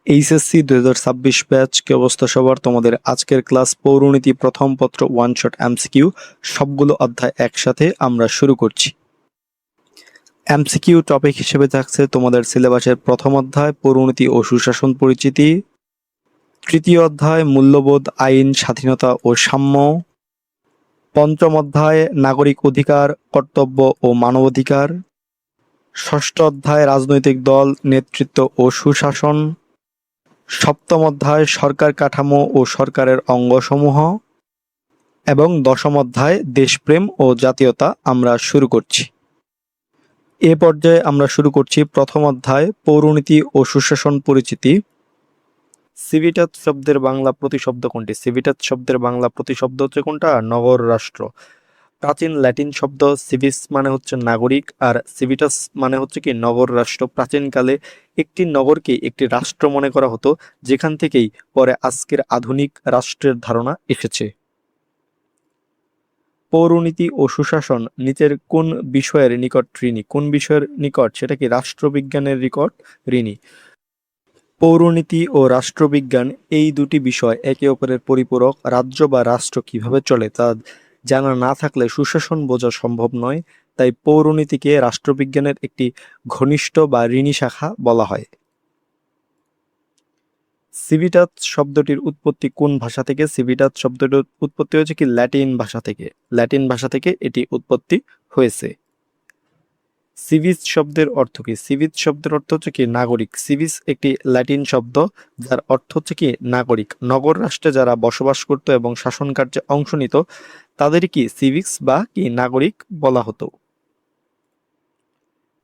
HSC 2026 batch কি অবস্থা সবার? তোমাদের আজকের ক্লাস পৌরনীতি প্রথম পত্র ওয়ান শট এমসিকিউ সবগুলো অধ্যায় একসাথে আমরা শুরু করছি। এমসিকিউ টপিক হিসেবে থাকছে তোমাদের সিলেবাসের প্রথম অধ্যায় পৌরনীতি ও সুশাসন পরিচিতি, তৃতীয় অধ্যায় মূল্যবোধ, আইন, স্বাধীনতা ও সাম্য, পঞ্চম অধ্যায় নাগরিক অধিকার, কর্তব্য ও মানবাধিকার, ষষ্ঠ অধ্যায় রাজনৈতিক দল, নেতৃত্ব ও সুশাসন, সপ্তম অধ্যায় সরকার কাঠামো ও সরকারের অঙ্গসমূহ এবং দশম অধ্যায় দেশপ্রেম ও জাতীয়তা আমরা শুরু করছি। এ পর্যায়ে আমরা শুরু করছি প্রথম অধ্যায় পৌরনীতি ও সুশাসন পরিচিতি। সিভিটাস শব্দের বাংলা প্রতিশব্দ কোনটি? সিভিটাস শব্দের বাংলা প্রতিশব্দ হচ্ছে কোনটা? নগর রাষ্ট্র। প্রাচীন ল্যাটিন শব্দ সিভিস মানে হচ্ছে নাগরিক, আর সিভিটাস মানে হচ্ছে কি নগর রাষ্ট্র। প্রাচীনকালে একটি নগরকে একটি রাষ্ট্র মনে করা হতো, যেখান থেকেই পরে আজকের আধুনিক রাষ্ট্রের ধারণা এসেছে। পৌরনীতি ও সুশাসন নিচের কোন বিষয়ের নিকট ঋণী? কোন বিষয়ের নিকট? সেটা কি রাষ্ট্রবিজ্ঞানের নিকট ঋণী। পৌরনীতি ও রাষ্ট্রবিজ্ঞান এই দুটি বিষয় একে অপরের পরিপূরক। রাজ্য বা রাষ্ট্র কিভাবে চলে তা জানা না থাকলে সুশাসন বোঝা সম্ভব নয়। তাই পৌরনীতিকে রাষ্ট্রবিজ্ঞানের একটি ঘনিষ্ঠ বা ঋণী শাখা বলা হয়। সিভিটাস শব্দটির উৎপত্তি কোন ভাষা থেকে? সিভিটাস শব্দটির উৎপত্তি হয়েছে কি ল্যাটিন ভাষা থেকে। ল্যাটিন ভাষা থেকে এটি উৎপত্তি হয়েছে। সিভিস শব্দের অর্থ কি? সিভিস শব্দের অর্থ হচ্ছে কি নাগরিক। সিভিস একটি ল্যাটিন শব্দ যার অর্থ হচ্ছে কি নাগরিক। নগর রাষ্ট্রে যারা বসবাস করত এবং শাসন কার্যে অংশ নিত তাদেরই কি সিভিক্স বা কি নাগরিক বলা হতো।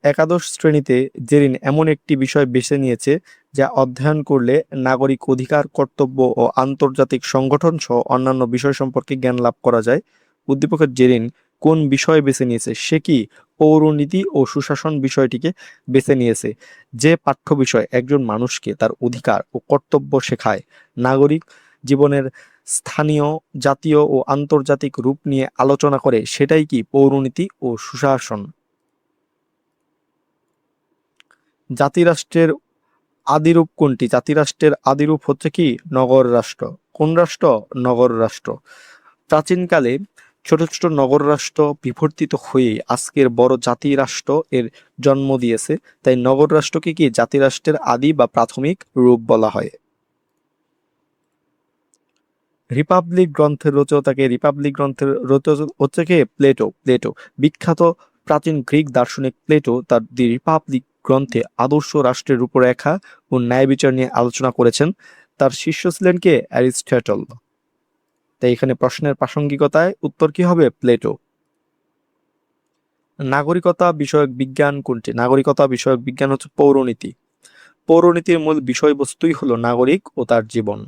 একাদশ শ্রেণীতে জেরিন এমন একটি বিষয় বেছে নিয়েছে যা অধ্যয়ন করলে নাগরিক অধিকার, কর্তব্য ও আন্তর্জাতিক সংগঠন সহ অন্যান্য বিষয় সম্পর্কে জ্ঞান লাভ করা যায়। উদ্দীপকের জেরিন কোন বিষয় বেছে নিয়েছে? সে কি পৌরনীতি ও সুশাসন বিষয়টিকে বেছে নিয়েছে। যে পাঠ্য বিষয় একজন মানুষকে তার অধিকার ও কর্তব্য শেখায়, নাগরিক জীবনের স্থানীয়, জাতীয় ও আন্তর্জাতিক রূপ নিয়ে আলোচনা করে, সেটাই কি পৌরনীতি ও সুশাসন। জাতিরাষ্ট্রের আদিরূপ কোনটি? জাতিরাষ্ট্রের আদিরূপ হচ্ছে কি নগর রাষ্ট্র। কোন রাষ্ট্র? নগর রাষ্ট্র। প্রাচীনকালে ছোট ছোট নগর রাষ্ট্র বিবর্তিত হয়ে আজকের বড় জাতি রাষ্ট্র এর জন্ম দিয়েছে। তাই নগর রাষ্ট্রকে কি জাতিরাষ্ট্রের আদি বা প্রাথমিক রূপ বলা হয়। রিপাবলিক গ্রন্থের রচয়িতাকে? রিপাবলিক গ্রন্থের রচয়িতা হচ্ছে কে প্লেটো। প্লেটো বিখ্যাত প্রাচীন গ্রিক দার্শনিক প্লেটো তার দি রিপাবলিক গ্রন্থে আদর্শ রাষ্ট্রের রূপরেখা ও ন্যায় বিচার নিয়ে আলোচনা করেছেন। তার শিষ্য ছিলেন কে? অ্যারিস্টটল। তাই এখানে প্রশ্নের প্রাসঙ্গিকতায় উত্তর কি হবে? প্লেটো। নাগরিকতা বিষয়ক বিজ্ঞান কোনটি? নাগরিকতা বিষয়ক বিজ্ঞান হচ্ছে পৌরনীতি। পৌরনীতির মূল বিষয়বস্তুই হলো নাগরিক ও তার জীবন।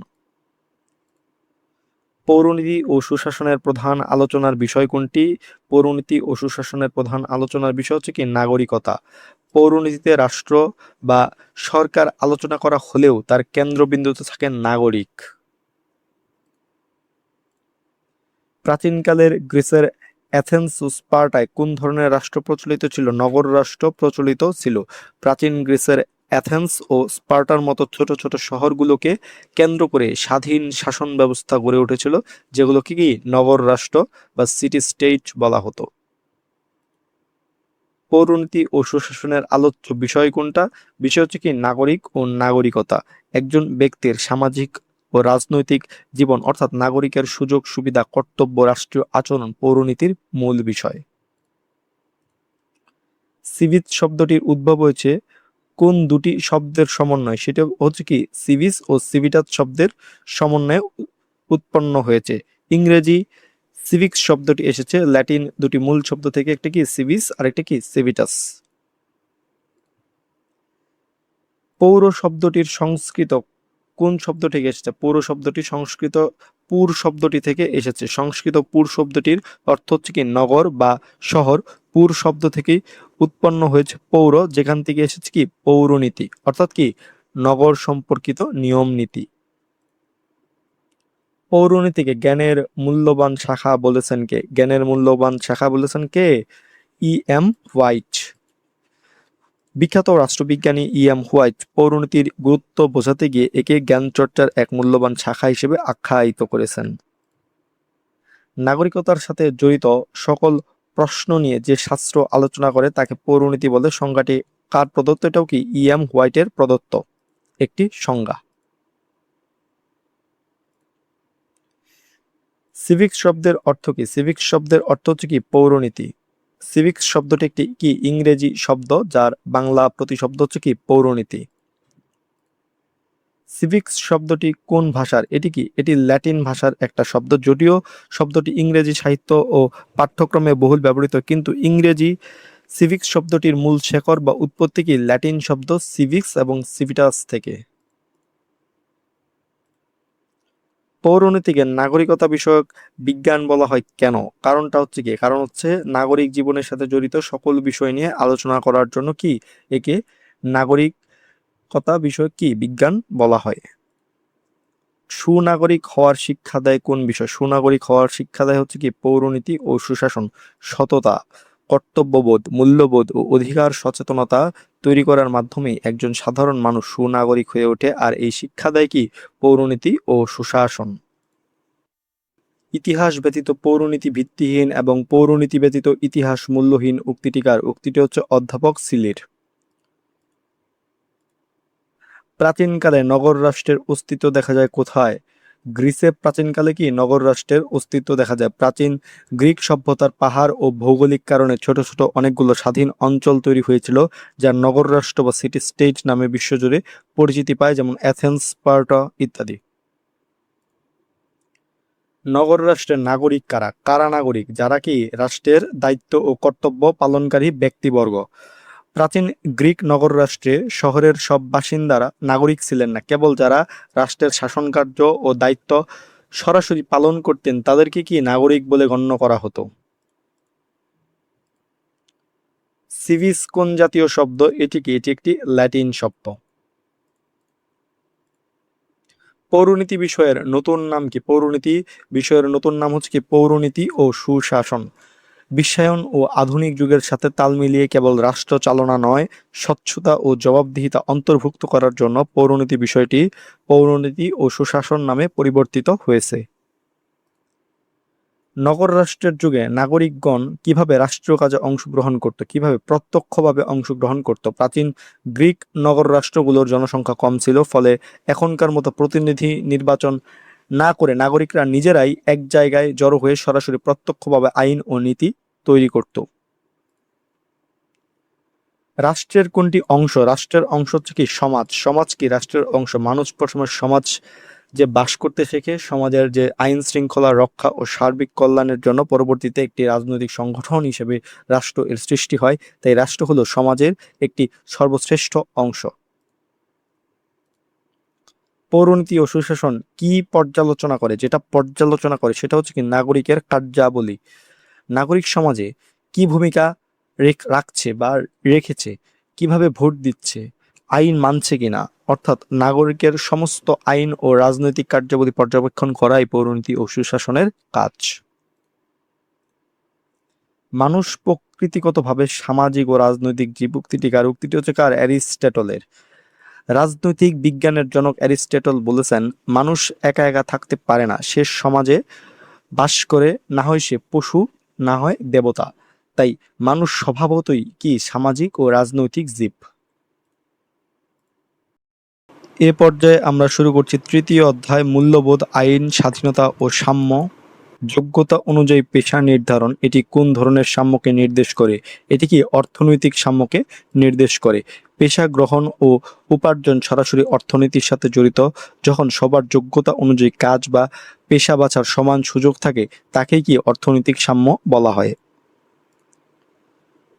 পৌরনীতি ও সুশাসনের প্রধান আলোচনার বিষয় কোনটি? পৌরনীতি ও সুশাসনের প্রধান আলোচনার বিষয় হচ্ছে কি নাগরিকতা। পৌরনীতিতে রাষ্ট্র বা সরকার আলোচনা করা হলেও তার কেন্দ্রবিন্দুতে থাকে নাগরিক। প্রাচীনকালের গ্রিসের অ্যাথেন্স ও স্পার্টায় কোন ধরনের রাষ্ট্র প্রচলিত ছিল? নগর রাষ্ট্র প্রচলিত ছিল। প্রাচীন গ্রিসের অ্যাথেন্স ও স্পার্টার মতো ছোট ছোট শহরগুলোকে কেন্দ্র করে স্বাধীন শাসন ব্যবস্থা গড়ে উঠেছিল, যেগুলোকে কি নগর রাষ্ট্র বা সিটি স্টেট বলা হতো। পৌরনীতি ও সুশাসনের আলোচ্য বিষয় কোনটা? বিষয় হচ্ছে কি নাগরিক ও নাগরিকতা। একজন ব্যক্তির সামাজিক ও রাজনৈতিক জীবন অর্থাৎ নাগরিকের সুযোগ সুবিধা, কর্তব্য, রাষ্ট্রীয় আচরণ পৌরনীতির মূল বিষয়। সিভিস শব্দটির উদ্ভব হয়েছে কোন দুটি শব্দের সমন্বয়? সেটা হচ্ছে কি সিভিস ও সিভিটাস শব্দের সমন্বয়ে উৎপন্ন হয়েছে। ইংরেজি সিভিক্স শব্দটি এসেছে ল্যাটিন দুটি মূল শব্দ থেকে, একটা কি সিভিস আর একটা কি সিভিটাস। পৌর শব্দটির সংস্কৃত কোন শব্দ থেকে এসেছে? পৌর শব্দটি সংস্কৃত পুর শব্দটি থেকে এসেছে। সংস্কৃত পুর শব্দটির অর্থ হচ্ছে কি নগর বা শহর। পুর শব্দ থেকেই উৎপন্ন হয়েছে পৌর, যেখান থেকে এসেছে কি পৌরনীতি অর্থাৎ কি নগর সম্পর্কিত নিয়ম নীতি। পৌরনীতিকে জ্ঞানের মূল্যবান শাখা বলেছেন কে? জ্ঞানের মূল্যবান শাখা বলেছেন কে? E M white. বিখ্যাত রাষ্ট্রবিজ্ঞানী হোয়াইট পৌরনীতির গুরুত্ব বোঝাতে গিয়ে একে জ্ঞান চর্চার এক মূল্যবান শাখা হিসেবে আখ্যায়িত করেছেন। নাগরিকতার সাথে জড়িত সকল প্রশ্ন নিয়ে যে শাস্ত্র আলোচনা করে তাকে পৌরনীতি বলে। সংজ্ঞাটি কার প্রদত্ত? এটাও কি হোয়াইটের প্রদত্ত একটি সংজ্ঞা। সিভিক্স শব্দের অর্থ কি? সিভিক্স শব্দের অর্থ হচ্ছে কি পৌরনীতি। সিভিক্স শব্দটি একটি কি ইংরেজি শব্দ, যার বাংলা প্রতিশব্দ হচ্ছে কি পৌরনীতি। সিভিক্স শব্দটি কোন ভাষার? এটি কি? এটি ল্যাটিন ভাষার একটা শব্দ, যদিও শব্দটি ইংরেজি সাহিত্য ও পাঠ্যক্রমে বহুল ব্যবহৃত, কিন্তু ইংরেজি সিভিক্স শব্দটির মূল শেকড় বা উৎপত্তি কি ল্যাটিন শব্দ সিভিক্স এবং সিভিটাস থেকে। পৌরনীতিকে নাগরিকতা বিষয়ক বিজ্ঞান বলা হয় কেন? কারণটা হচ্ছে কি? কারণ হচ্ছে নাগরিক জীবনের সাথে জড়িত সকল বিষয় নিয়ে আলোচনা করার জন্য কি একে নাগরিকতা বিষয়ক কি বিজ্ঞান বলা হয়। সুনাগরিক হওয়ার শিক্ষা দেয় কোন বিষয়? সুনাগরিক হওয়ার শিক্ষা দেয় হচ্ছে কি পৌরনীতি ও সুশাসন, সততা, কর্তব্যবোধ, মূল্যবোধ ও অধিকার সচেতনতা তৈরি করার মাধ্যমে একজন সাধারণ মানুষ সুনাগরিক হয়ে ওঠে। আর এই শিক্ষা দেয় কি পৌরনীতি ও সুশাসন। ইতিহাস ব্যতীত পৌরনীতি ভিত্তিহীন এবং পৌরনীতি ব্যতীত ইতিহাস মূল্যহীন উক্তিটিকার। উক্তিটি হচ্ছে অধ্যাপক সিলির। প্রাচীনকালে নগর রাষ্ট্রের অস্তিত্ব দেখা যায় কোথায়? গ্রিসে প্রাচীনকালে কি নগর রাষ্ট্রের অস্তিত্ব দেখা যায়? প্রাচীন গ্রিক সভ্যতার পাহাড় ও ভৌগোলিক কারণে ছোট ছোট অনেকগুলো স্বাধীন অঞ্চল তৈরি হয়েছিল, যা নগর রাষ্ট্র বা সিটি স্টেট নামে বিশ্বজুড়ে পরিচিতি পায়, যেমন অ্যাথেন্স, স্পার্টা ইত্যাদি। নগর রাষ্ট্রের নাগরিক কারা? কারা নাগরিক? যারা কি রাষ্ট্রের দায়িত্ব ও কর্তব্য পালনকারী ব্যক্তিবর্গ। প্রাচীন গ্রিক নগর রাষ্ট্রে শহরের সব বাসিন্দারা নাগরিক ছিলেন না, কেবল যারা রাষ্ট্রের শাসন কার্য ও দায়িত্ব সরাসরি পালন করতেন তাদেরকে কি নাগরিক বলে গণ্য করা হতো। সিভিস কোন জাতীয় শব্দ? এটি কি? এটি একটি ল্যাটিন শব্দ। পৌরনীতি বিষয়ের নতুন নাম কি? পৌরনীতি বিষয়ের নতুন নাম হচ্ছে কি পৌরনীতি ও সুশাসন। বিশ্বায়ন ও আধুনিক যুগের সাথে তাল মিলিয়ে কেবল রাষ্ট্র চালনা নয়, স্বচ্ছতা ও জবাবদিহিতা অন্তর্ভুক্ত করার জন্য পৌরনীতি বিষয়টি পৌরনীতি ও সুশাসন নামে পরিবর্তিত হয়েছে। নগর রাষ্ট্রের যুগে নাগরিকগণ কিভাবে রাষ্ট্রীয় কাজে অংশগ্রহণ করত? কিভাবে? প্রত্যক্ষভাবে অংশগ্রহণ করত। প্রাচীন গ্রিক নগর রাষ্ট্রগুলোর জনসংখ্যা কম ছিল, ফলে এখনকার মতো প্রতিনিধি নির্বাচন না করে নাগরিকরা নিজেরাই এক জায়গায় জড়ো হয়ে সরাসরি প্রত্যক্ষভাবে আইন ও নীতি তৈরি করত। রাষ্ট্রের কোনটি অংশ? রাষ্ট্রের অংশ হচ্ছে কি সমাজ। সমাজ কি রাষ্ট্রের অংশ? মানুষ প্রথমে সমাজ যে বাস করতে শেখে, সমাজের যে আইন শৃঙ্খলা রক্ষা ও সার্বিক কল্যাণের জন্য পরবর্তীতে একটি রাজনৈতিক সংগঠন হিসেবে রাষ্ট্র এর সৃষ্টি হয়। তাই রাষ্ট্র হলো সমাজের একটি সর্বশ্রেষ্ঠ অংশ। পৌরনীতি ও সুশাসন কি পর্যালোচনা করে? যেটা পর্যালোচনা করে সেটা হচ্ছে কি নাগরিকের কার্যাবলী। নাগরিক সমাজে কি ভূমিকা রাখছে বা রেখেছে, কিভাবে ভোট দিচ্ছে, আইন মানছে কিনা, অর্থাৎ নাগরিকের সমস্ত আইন ও রাজনৈতিক কার্যাবলী পর্যবেক্ষণ করাই পৌরনীতি ও সুশাসনের কাজ। মানুষ প্রকৃতিগতভাবে সামাজিক ও রাজনৈতিক জীব। উক্তিটিকার। উক্তিটি হচ্ছে কার? অ্যারিস্টটলের। রাজনৈতিক বিজ্ঞানের জনক অ্যারিস্টটল বলেছেন, মানুষ একা একা থাকতে পারে না, সে সমাজে বাস করে, না হয় সে পশু, না হয় দেবতা। তাই মানুষ স্বভাবতই কি সামাজিক ও রাজনৈতিক জীব। এ পর্যায়ে আমরা শুরু করছি তৃতীয় অধ্যায়, মূল্যবোধ, আইন, স্বাধীনতা ও সাম্য। যোগ্যতা অনুযায়ী পেশা নির্ধারণ। এটি কোন ধরনের সাম্যকে নির্দেশ করে? এটি কি অর্থনৈতিক সাম্যকে নির্দেশ করে। পেশা গ্রহণ ও উপার্জন সরাসরি অর্থনীতির সাথে জড়িত। যখন সবার যোগ্যতা অনুযায়ী কাজ বা পেশা বাছার সমান সুযোগ থাকে তাকেই কি অর্থনৈতিক সাম্য বলা হয়।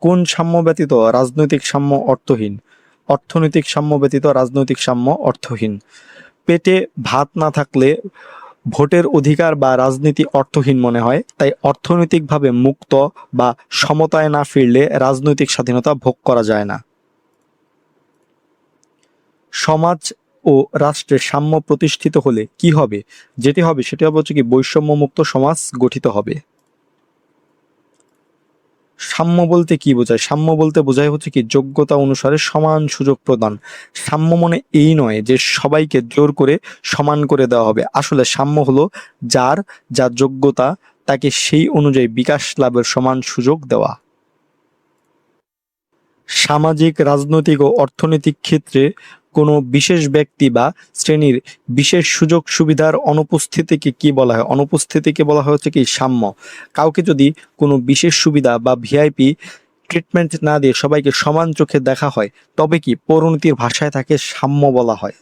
কোন সাম্য ব্যতীত রাজনৈতিক সাম্য অর্থহীন? অর্থনৈতিক সাম্য ব্যতীত রাজনৈতিক সাম্য অর্থহীন। পেটে ভাত না থাকলে ভোটের অধিকার বা রাজনীতি অর্থহীন মনে হয়, তাই অর্থনৈতিকভাবে মুক্ত বা সমতায় না ফিরলে রাজনৈতিক স্বাধীনতা ভোগ করা যায় না। সমাজ ও রাষ্ট্রে সাম্য প্রতিষ্ঠিত হলে কি হবে? যেটি হবে সেটি হবে হচ্ছে কি বৈষম্যমুক্ত সমাজ গঠিত হবে। সাম্য বলতে কি বোঝায়? সাম্য বলতে বোঝায় হচ্ছে কি যোগ্যতা অনুসারে সমান সুযোগ প্রদান। সাম্য মানে এই নয় যে সবাইকে জোর করে সমান করে দেওয়া হবে। আসলে সাম্য হলো যার যা যোগ্যতা তাকে সেই অনুযায়ী বিকাশ লাভের সমান সুযোগ দেওয়া। সামাজিক, রাজনৈতিক ও অর্থনৈতিক ক্ষেত্রে কোনো বিশেষ ব্যক্তি বা শ্রেণীর বিশেষ সুযোগ সুবিধার অনুপস্থিতিকে কি বলা হয়? অনুপস্থিতিকে বলা হয় হচ্ছে কি সাম্য। কাউকে যদি কোনো বিশেষ সুবিধা বা ভিআইপি ট্রিটমেন্ট না দিয়ে সবাইকে সমান চোখে দেখা হয় তবে কি পরিণতির ভাষায় তাকে সাম্য বলা হয়।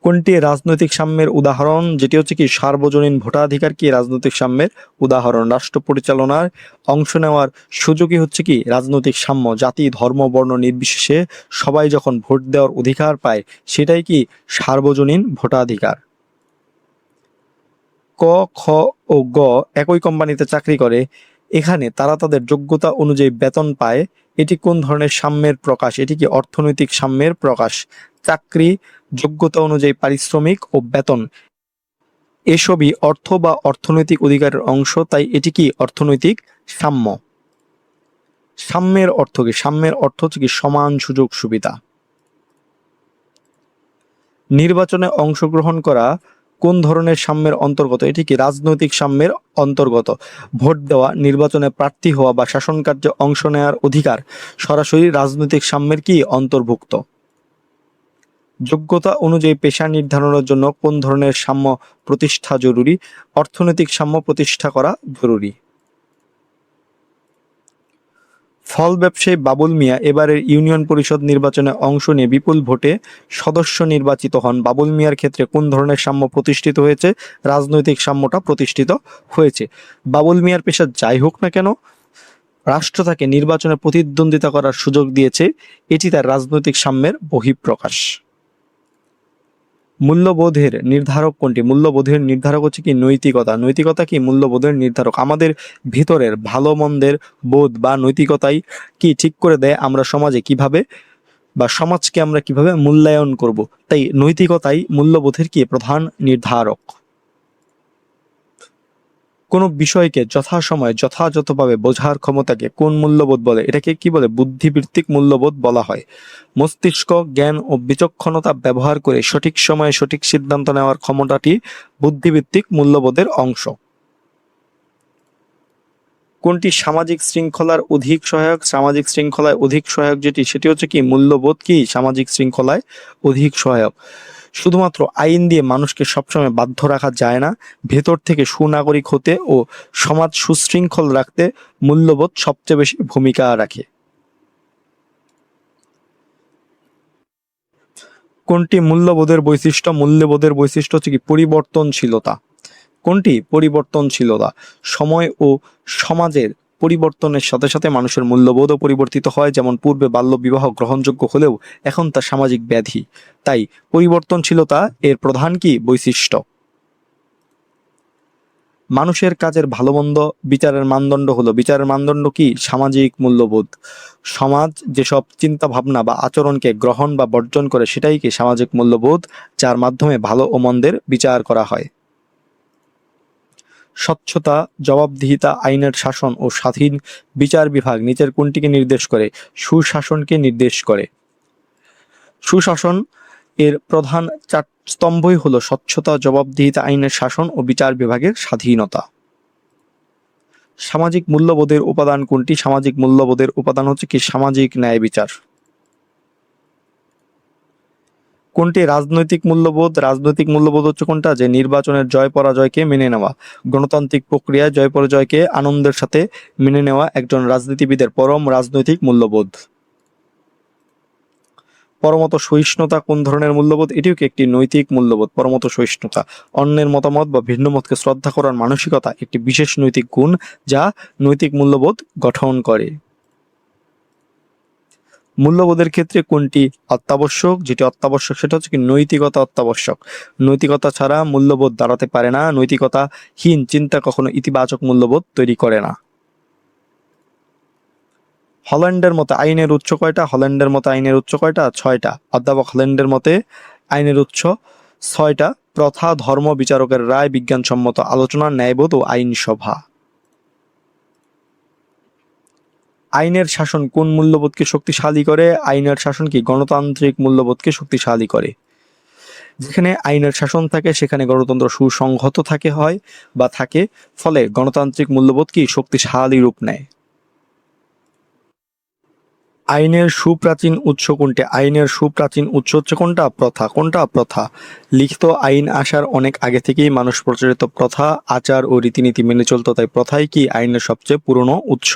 কোনটি রাজনৈতিক সাম্যের উদাহরণ? যেটি হচ্ছে কি সার্বজনীন ভোটাধিকার কি রাজনৈতিক সাম্যের উদাহরণ। রাষ্ট্র পরিচালনার অংশ নেওয়ার সুযোগই হচ্ছে কি রাজনৈতিক সাম্য। জাতি, ধর্ম, বর্ণ নির্বিশেষে সবাই যখন ভোট দেওয়ার অধিকার পায় সেটাই কি সার্বজনীন ভোটাধিকার। ক, খ ও গ একই কোম্পানিতে চাকরি করে, এখানে তারা তাদের যোগ্যতা অনুযায়ী বেতন পায়। এটি কোন ধরনের সাম্যের প্রকাশ? এটি কি অর্থনৈতিক সাম্যের প্রকাশ। চাকরি, যোগ্যতা অনুযায়ী পারিশ্রমিক ও বেতন এসবই অর্থ বা অর্থনৈতিক অধিকারের অংশ, তাই এটি কি অর্থনৈতিক সাম্য। সাম্যের অর্থ কি? সাম্যের অর্থ হচ্ছে কি সমান সুযোগ সুবিধা। নির্বাচনে অংশগ্রহণ করা কোন ধরনের সাম্যের অন্তর্গত? এটি কি রাজনৈতিক সাম্যের অন্তর্গত। ভোট দেওয়া, নির্বাচনে প্রার্থী হওয়া বা শাসন কার্যে অংশ নেওয়ার অধিকার সরাসরি রাজনৈতিক সাম্যের কি অন্তর্ভুক্ত। যোগ্যতা অনুযায়ী পেশা নির্ধারণের জন্য কোন ধরনের সাম্য প্রতিষ্ঠা জরুরি? অর্থনৈতিক সাম্য প্রতিষ্ঠা করা জরুরি। ফল ব্যবসায়ী বাবুল মিয়া এবারের ইউনিয়ন পরিষদ নির্বাচনে অংশ নিয়ে বিপুল ভোটে সদস্য নির্বাচিত হন। বাবুল মিয়ার ক্ষেত্রে কোন ধরনের সাম্য প্রতিষ্ঠিত হয়েছে? রাজনৈতিক সাম্যটা প্রতিষ্ঠিত হয়েছে। বাবুল মিয়ার পেশা যাই হোক না কেন রাষ্ট্র তাকে নির্বাচনে প্রতিদ্বন্দ্বিতা করার সুযোগ দিয়েছে, এটি তার রাজনৈতিক সাম্যের বহিঃপ্রকাশ। মূল্যবোধের নির্ধারক কোনটি? মূল্যবোধের নির্ধারক হচ্ছে কি নৈতিকতা। নৈতিকতা কি মূল্যবোধের নির্ধারক। আমাদের ভিতরের ভালো মন্দের বোধ বা নৈতিকতাই কি ঠিক করে দেয় আমরা সমাজে কিভাবে বা সমাজকে আমরা কিভাবে মূল্যায়ন করব। তাই নৈতিকতাই মূল্যবোধের কি প্রধান নির্ধারক। কোনো বিষয়কে যথাসময়ে যথাযথভাবে বোঝার ক্ষমতাকে কোন মূল্যবোধ বলে? এটাকে কি বলে? বুদ্ধিবৃত্তিক মূল্যবোধ বলা হয়। মস্তিষ্ক, জ্ঞান ও বিচক্ষণতা ব্যবহার করে সঠিক সময়ে সঠিক সিদ্ধান্ত নেওয়ার ক্ষমতাটি বুদ্ধিবৃত্তিক মূল্যবোধের অংশ। কোনটি সামাজিক শৃঙ্খলার অধিক সহায়ক? সামাজিক শৃঙ্খলায় অধিক সহায়ক যেটি সেটি হচ্ছে কি মূল্যবোধ কি সামাজিক শৃঙ্খলায় অধিক সহায়ক। শুধুমাত্র আইন দিয়ে মানুষকে সবসময় বাধ্য রাখা যায় না। ভেতর থেকে সুনাগরিক হতে ও সমাজ সুশৃঙ্খল রাখতে মূল্যবোধ সবচেয়ে বেশি ভূমিকা রাখে। কোনটি মূল্যবোধের বৈশিষ্ট্য? মূল্যবোধের বৈশিষ্ট্য হচ্ছে কি পরিবর্তনশীলতা। কোনটি? পরিবর্তনশীলতা। সময় ও সমাজের পরিবর্তনের সাথে সাথে মানুষের মূল্যবোধও পরিবর্তিত হয়। যেমন পূর্বে বাল্যবিবাহ গ্রহণযোগ্য হলেও এখন তা সামাজিক ব্যাধি। তাই পরিবর্তনশীলতা এর প্রধান কি বৈশিষ্ট্য। মানুষের কাজের ভালো মন্দ বিচারের মানদণ্ড হলো, বিচারের মানদণ্ড কি সামাজিক মূল্যবোধ। সমাজ যেসব চিন্তা ভাবনা বা আচরণকে গ্রহণ বা বর্জন করে সেটাই কি সামাজিক মূল্যবোধ, যার মাধ্যমে ভালো ও মন্দের বিচার করা হয়। স্বচ্ছতা, জবাবদিহিতা, আইনের শাসন ও স্বাধীন বিচার বিভাগ নিচের কোনটিকে নির্দেশ করে? সুশাসনকে নির্দেশ করে। সুশাসন এর প্রধান চার স্তম্ভই হলো স্বচ্ছতা, জবাবদিহিতা, আইনের শাসন ও বিচার বিভাগের স্বাধীনতা। সামাজিক মূল্যবোধের উপাদান কোনটি? সামাজিক মূল্যবোধের উপাদান হচ্ছে কি সামাজিক ন্যায় বিচার। কোনটি রাজনৈতিক মূল্যবোধ? রাজনৈতিক মূল্যবোধ হচ্ছে কোনটা? যে নির্বাচনের জয় পরাজয়কে মেনে নেওয়া, গণতান্ত্রিক প্রক্রিয়ায় জয় পরাজয়কে আনন্দের সাথে মেনে নেওয়া একজন রাজনীতিবিদের পরম রাজনৈতিক মূল্যবোধ। পরমত সহিষ্ণুতা কোন ধরনের মূল্যবোধ? এটিও কি একটি নৈতিক মূল্যবোধ। পরমত সহিষ্ণুতা অন্যের মতামত বা ভিন্ন মতকে শ্রদ্ধা করার মানসিকতা একটি বিশেষ নৈতিক গুণ যা নৈতিক মূল্যবোধ গঠন করে। মূল্যবোধের ক্ষেত্রে কোনটি অত্যাবশ্যক? যেটি অত্যাবশ্যক সেটা হচ্ছে কি নৈতিকতা অত্যাবশ্যক। নৈতিকতা ছাড়া মূল্যবোধ দাঁড়াতে পারে না। নৈতিকতাহীন চিন্তা কখনো ইতিবাচক মূল্যবোধ তৈরি করে না। হল্যান্ডের মতে আইনের উৎস কয়টা? হল্যান্ডের মতে আইনের উৎস কয়টা? 6টা। অধ্যাপক হল্যান্ডের মতে আইনের উৎস 6টা। প্রথা, ধর্ম, বিচারকের রায়, বিজ্ঞানসম্মত আলোচনা, ন্যায়বোধ ও আইনসভা। আইনের শাসন কোন মূল্যবোধকে শক্তিশালী করে? আইনের শাসন কি গণতান্ত্রিক মূল্যবোধকে শক্তিশালী করে। যেখানে আইনের শাসন থাকে সেখানে গণতন্ত্র সুসংহত থাকে, ফলে গণতান্ত্রিক মূল্যবোধ কি শক্তিশালী রূপ নেয়। আইনের সুপ্রাচীন উৎস কোনটি? আইনের সুপ্রাচীন উৎস হচ্ছে কোনটা? প্রথা। কোনটা? প্রথা। লিখিত আইন আসার অনেক আগে থেকেই মানুষ প্রচলিত প্রথা, আচার ও রীতিনীতি মেনে চলতো, তাই প্রথাই কি আইনের সবচেয়ে পুরনো উৎস।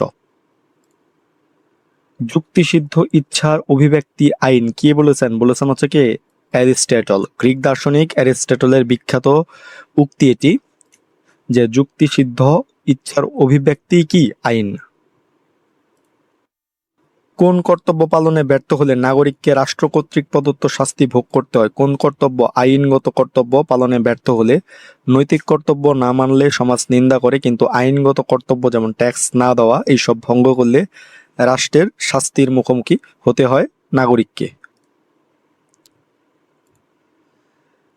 যুক্তিসিদ্ধ ইচ্ছার অভিব্যক্তি আইন কে বলেছেন? বলেছেন হচ্ছে কে? অ্যারিস্টটল। গ্রিক দার্শনিক অ্যারিস্টটলের বিখ্যাত উক্তি এটি, যে যুক্তিসিদ্ধ ইচ্ছার অভিব্যক্তি কি? আইন। কোন কর্তব্য পালনে ব্যর্থ হলে নাগরিককে রাষ্ট্র কর্তৃক প্রদত্ত শাস্তি ভোগ করতে হয়? কোন কর্তব্য? আইনগত কর্তব্য পালনে ব্যর্থ হলে। নৈতিক কর্তব্য না মানলে সমাজ নিন্দা করে, কিন্তু আইনগত কর্তব্য যেমন ট্যাক্স না দেওয়া এইসব ভঙ্গ করলে রাষ্ট্রের শাস্তির মুখোমুখি হতে হয় নাগরিককে।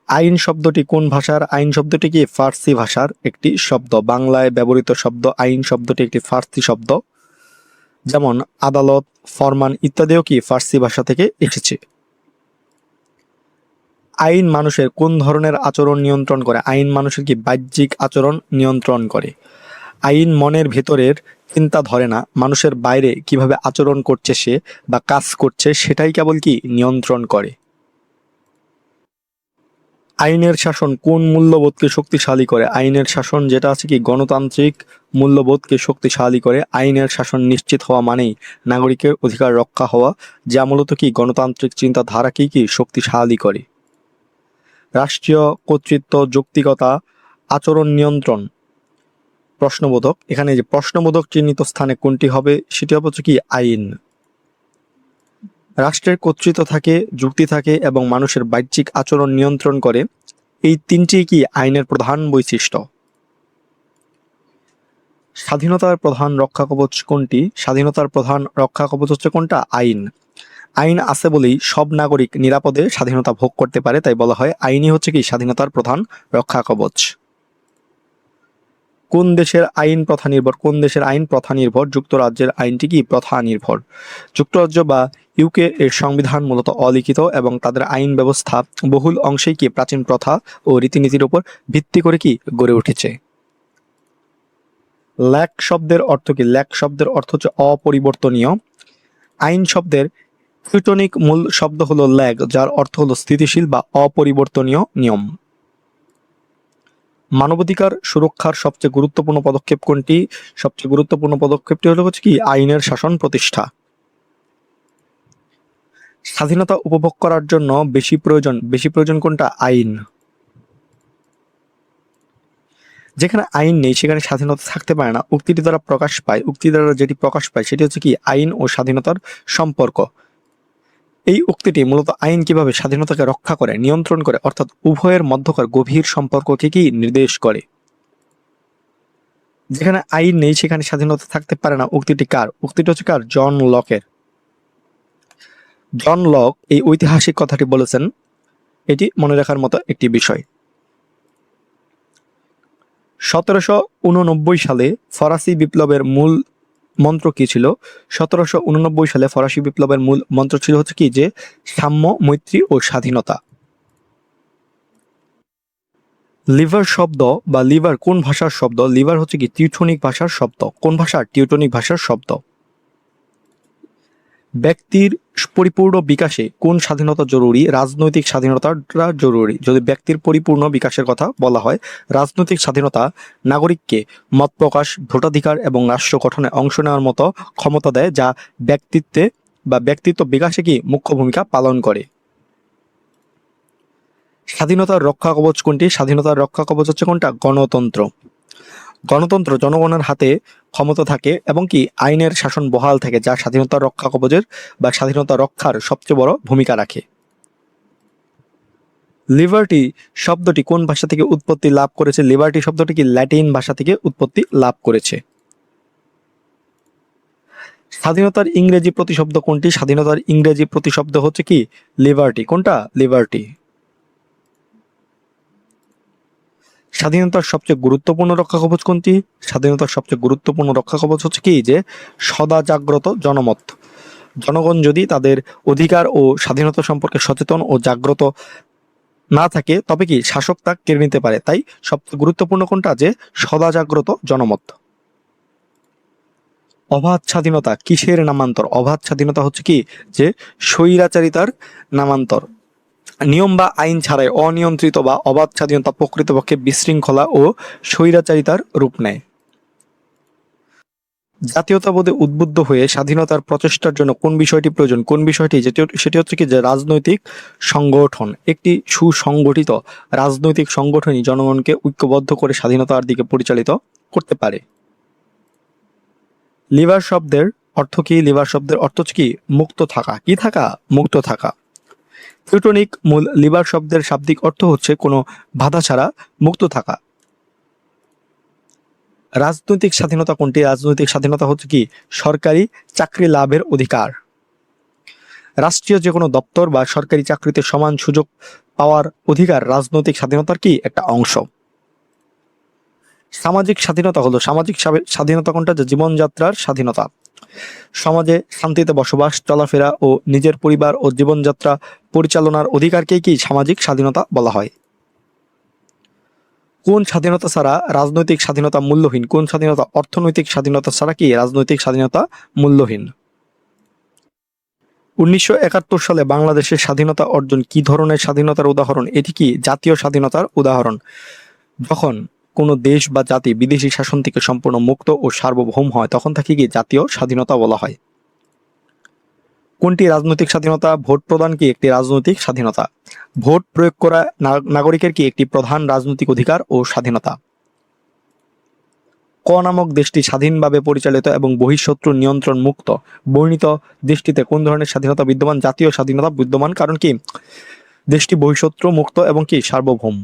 আইন শব্দটি কোন ভাষার? আইন শব্দটি কি ফার্সি ভাষার একটি শব্দ। বাংলায় ব্যবহৃত শব্দ আইন শব্দটি একটি ফার্সি শব্দ, যেমন আদালত, ফরমান ইত্যাদিও কি ফার্সি ভাষা থেকে এসেছে। আইন মানুষের কোন ধরনের আচরণ নিয়ন্ত্রণ করে? আইন মানুষের কি বাহ্যিক আচরণ নিয়ন্ত্রণ করে। আইন মনের ভেতরের চিন্তা ধরে না, মানুষের বাইরে কিভাবে আচরণ করছে সে বা কাজ করছে সেটাই কেবল কি নিয়ন্ত্রণ করে। আইনের শাসন কোন মূল্যবোধকে শক্তিশালী করে? আইনের শাসন যেটা আছে কি গণতান্ত্রিক মূল্যবোধকে শক্তিশালী করে। আইনের শাসন নিশ্চিত হওয়া মানেই নাগরিকের অধিকার রক্ষা হওয়া, যা মূলত কি গণতান্ত্রিক চিন্তাধারাকেই কি শক্তিশালী করে। রাষ্ট্রীয় কর্তৃত্ব, যৌক্তিকতা, আচরণ নিয়ন্ত্রণ, প্রশ্নবোধক। এখানে যে প্রশ্নবোধক চিহ্নিত স্থানে কোনটি হবে? সেটি হচ্ছে কি আইন। রাষ্ট্রের কর্তৃত্ব থাকে, যুক্তি থাকে এবং মানুষের বাহ্যিক আচরণ নিয়ন্ত্রণ করে, এই তিনটি কি আইনের প্রধান বৈশিষ্ট্য। স্বাধীনতার প্রধান রক্ষা কবচ কোনটি? স্বাধীনতার প্রধান রক্ষা কবচ হচ্ছে কোনটা? আইন। আইন আছে বলেই সব নাগরিক নিরাপদে স্বাধীনতা ভোগ করতে পারে, তাই বলা হয় আইনই হচ্ছে কি স্বাধীনতার প্রধান রক্ষা কবচ। কোন দেশের আইন প্রথা নির্ভর? কোন দেশের আইন প্রথা নির্ভর? যুক্তরাজ্যের আইনটি কি প্রথা নির্ভর। যুক্তরাজ্য বা ইউকে এর সংবিধান মূলত অলিখিত এবং তাদের আইন ব্যবস্থা বহুল অংশেই কি প্রাচীন প্রথা ও রীতিনীতির উপর ভিত্তি করে কি গড়ে উঠেছে। ল্যাক শব্দের অর্থ কি? ল্যাক শব্দের অর্থ হচ্ছে অপরিবর্তনীয়। আইন শব্দের টিউটনিক মূল শব্দ হলো ল্যাগ, যার অর্থ হলো স্থিতিশীল বা অপরিবর্তনীয় নিয়ম। মানবাধিকার সুরক্ষার সবচেয়ে গুরুত্বপূর্ণ পদক্ষেপ কোনটি? সবচেয়ে গুরুত্বপূর্ণ পদক্ষেপটি হচ্ছে কি আইনের শাসন প্রতিষ্ঠা। স্বাধীনতা উপভোগ করার জন্য বেশি প্রয়োজন কোনটা? আইন। যেখানে আইন নেই সেখানে স্বাধীনতা থাকতে পারে না, উক্তিটি দ্বারা প্রকাশ পায়। উক্তি দ্বারা যেটি প্রকাশ পায় সেটি হচ্ছে কি আইন ও স্বাধীনতার সম্পর্ক। এই উক্তিটি মূলত আইন কিভাবে স্বাধীনতাকে রক্ষা করে, নিয়ন্ত্রণ করে, অর্থাৎ উভয়ের মধ্যকার গভীর সম্পর্ককে কি নির্দেশ করে। যেখানে আইন নেই সেখানে স্বাধীনতা থাকতে পারে না, উক্তিটি কার? উক্তিটি হচ্ছে কার? জন লকের। জন লক এই ঐতিহাসিক কথাটি বলেছেন, এটি মনে রাখার মতো একটি বিষয়। 1789 সালে ফরাসি বিপ্লবের মূল মন্ত্র কি ছিল? 1789 সালে ফরাসি বিপ্লবের মূল মন্ত্র ছিল হচ্ছে কি যে সাম্য, মৈত্রী ও স্বাধীনতা। লিভার শব্দ বা লিভার কোন ভাষার শব্দ? লিভার হচ্ছে কি টিউটনিক ভাষার শব্দ। কোন ভাষার? টিউটনিক ভাষার শব্দ। ব্যক্তির পরিপূর্ণ বিকাশে কোন স্বাধীনতা জরুরি? রাজনৈতিক স্বাধীনতাটা জরুরি। যদি ব্যক্তির পরিপূর্ণ বিকাশের কথা বলা হয়, রাজনৈতিক স্বাধীনতা নাগরিককে মত প্রকাশ, ভোটাধিকার এবং রাষ্ট্র গঠনে অংশ নেওয়ার মতো ক্ষমতা দেয়, যা ব্যক্তিত্ব বিকাশে কি মুখ্য ভূমিকা পালন করে। স্বাধীনতার রক্ষা কবচ কোনটি? স্বাধীনতার রক্ষা কবচ হচ্ছে কোনটা? গণতন্ত্র। গণতন্ত্র জনগণের হাতে ক্ষমতা থাকে এবং কি আইনের শাসন বহাল থাকে, যা স্বাধীনতা রক্ষা কবচের বা স্বাধীনতা রক্ষার সবচেয়ে বড় ভূমিকা রাখে। লিবার্টি শব্দটি কোন ভাষা থেকে উৎপত্তি লাভ করেছে? লিবার্টি শব্দটি কি ল্যাটিন ভাষা থেকে উৎপত্তি লাভ করেছে। স্বাধীনতার ইংরেজি প্রতিশব্দ কোনটি? স্বাধীনতার ইংরেজি প্রতিশব্দ হচ্ছে কি লিবার্টি। কোনটা? লিবার্টি। স্বাধীনতার সবচেয়ে গুরুত্বপূর্ণ রক্ষা কবচ কোনটি? স্বাধীনতার সবচেয়ে গুরুত্বপূর্ণ রক্ষা কবচ হচ্ছে কি যে সদা জাগ্রত জনমত। জনগণ যদি তাদের অধিকার ও স্বাধীনতা সম্পর্কে সচেতন ও জাগ্রত না থাকে তবে কি শাসক তা কেড়ে নিতে পারে। তাই সবচেয়ে গুরুত্বপূর্ণ কোনটা? যে সদা জাগ্রত জনমত। অবাধ স্বাধীনতা কিসের নামান্তর? অবাধ স্বাধীনতা হচ্ছে কি যে স্বৈরাচারিতার নামান্তর। নিয়ম বা আইন ছাড়াই অনিয়ন্ত্রিত বা অবাধ স্বাধীনতা প্রকৃতপক্ষে বিশৃঙ্খলা ও স্বৈরাচারিতার রূপ নেয়। জাতীয়তাবোধে উদ্বুদ্ধ হয়ে স্বাধীনতার প্রচেষ্টার জন্য কোন বিষয়টি প্রয়োজন? কোন বিষয়টি? সেটি হচ্ছে কি যে রাজনৈতিক সংগঠন। একটি সুসংগঠিত রাজনৈতিক সংগঠনই জনগণকে ঐক্যবদ্ধ করে স্বাধীনতার দিকে পরিচালিত করতে পারে। লিবার শব্দের অর্থ কি? লিবার শব্দের অর্থ হচ্ছে কি মুক্ত থাকা। কি থাকা? মুক্ত থাকা। টিউটনিক মূল লিবার শব্দের শাব্দিক অর্থ হচ্ছে কোনো বাধা ছাড়া মুক্ত থাকা। রাজনৈতিক স্বাধীনতা কোনটি? রাজনৈতিক স্বাধীনতা হচ্ছে কি সরকারি চাকরি লাভের অধিকার। রাষ্ট্রীয় যে কোনো দপ্তর বা সরকারি চাকরিতে সমান সুযোগ পাওয়ার অধিকার রাজনৈতিক স্বাধীনতার কি একটা অংশ। সামাজিক স্বাধীনতা হলো সামাজিক স্বাধীনতা কোনটা? যে জীবনযাত্রার স্বাধীনতা। সমাজে শান্তিতে বসবাস, চলাফেরা ও নিজের পরিবার ও জীবনযাত্রা পরিচালনার অধিকারকেই কি সামাজিক স্বাধীনতা বলা হয়। কোন স্বাধীনতা ছাড়া রাজনৈতিক স্বাধীনতা মূল্যহীন? কোন স্বাধীনতা? অর্থনৈতিক স্বাধীনতা ছাড়া কি রাজনৈতিক স্বাধীনতা মূল্যহীন। 1971 সালে বাংলাদেশের স্বাধীনতা অর্জন কি ধরনের স্বাধীনতার উদাহরণ? এটি কি জাতীয় স্বাধীনতার উদাহরণ। যখন কোনো দেশ বা জাতি বিদেশি শাসন থেকে সম্পূর্ণ মুক্ত ও সার্বভৌম হয় তখন তাকে কি জাতীয় স্বাধীনতা বলা হয়। কোনটি রাজনৈতিক স্বাধীনতা? ভোট প্রদান কি একটি রাজনৈতিক স্বাধীনতা। ভোট প্রয়োগ করা নাগরিকের কি একটি প্রধান রাজনৈতিক অধিকার ও স্বাধীনতা। ক নামক দেশটি স্বাধীনভাবে পরিচালিত এবং বহিঃশত্রু নিয়ন্ত্রণ মুক্ত। বর্ণিত দেশটিতে কোন ধরনের স্বাধীনতা বিদ্যমান? জাতীয় স্বাধীনতা বিদ্যমান। কারণ কি দেশটি বহিঃশত্রু মুক্ত এবং কি সার্বভৌম।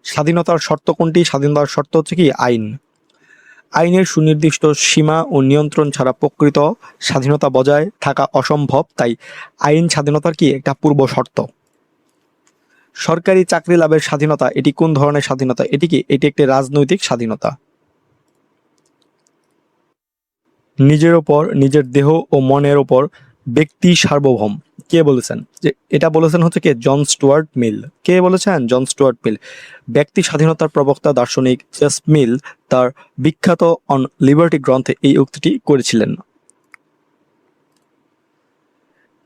স্বাধীনতার শর্ত কোনটি? স্বাধীনতার শর্ত হচ্ছে কি আইন। আইনের সুনির্দিষ্ট সীমা ও নিয়ন্ত্রণ ছাড়া প্রকৃত স্বাধীনতা বজায় থাকা অসম্ভব। তাই আইন স্বাধীনতার কি একটা পূর্ব শর্ত। সরকারি চাকরি লাভের স্বাধীনতা এটি কোন ধরনের স্বাধীনতা? এটি একটি রাজনৈতিক স্বাধীনতা। নিজের ওপর, নিজের দেহ ও মনের ওপর ব্যক্তি সার্বভৌম কে বলেছেন? যে এটা বলেছেন হচ্ছে কে? জন স্টুয়ার্ট মিল। কে বলেছেন? John Stuart Mill. ব্যক্তি স্বাধীনতার প্রবক্তা দার্শনিক জেস মিল তার বিখ্যাত অন লিবার্টি গ্রন্থে এই উক্তিটি করেছিলেন।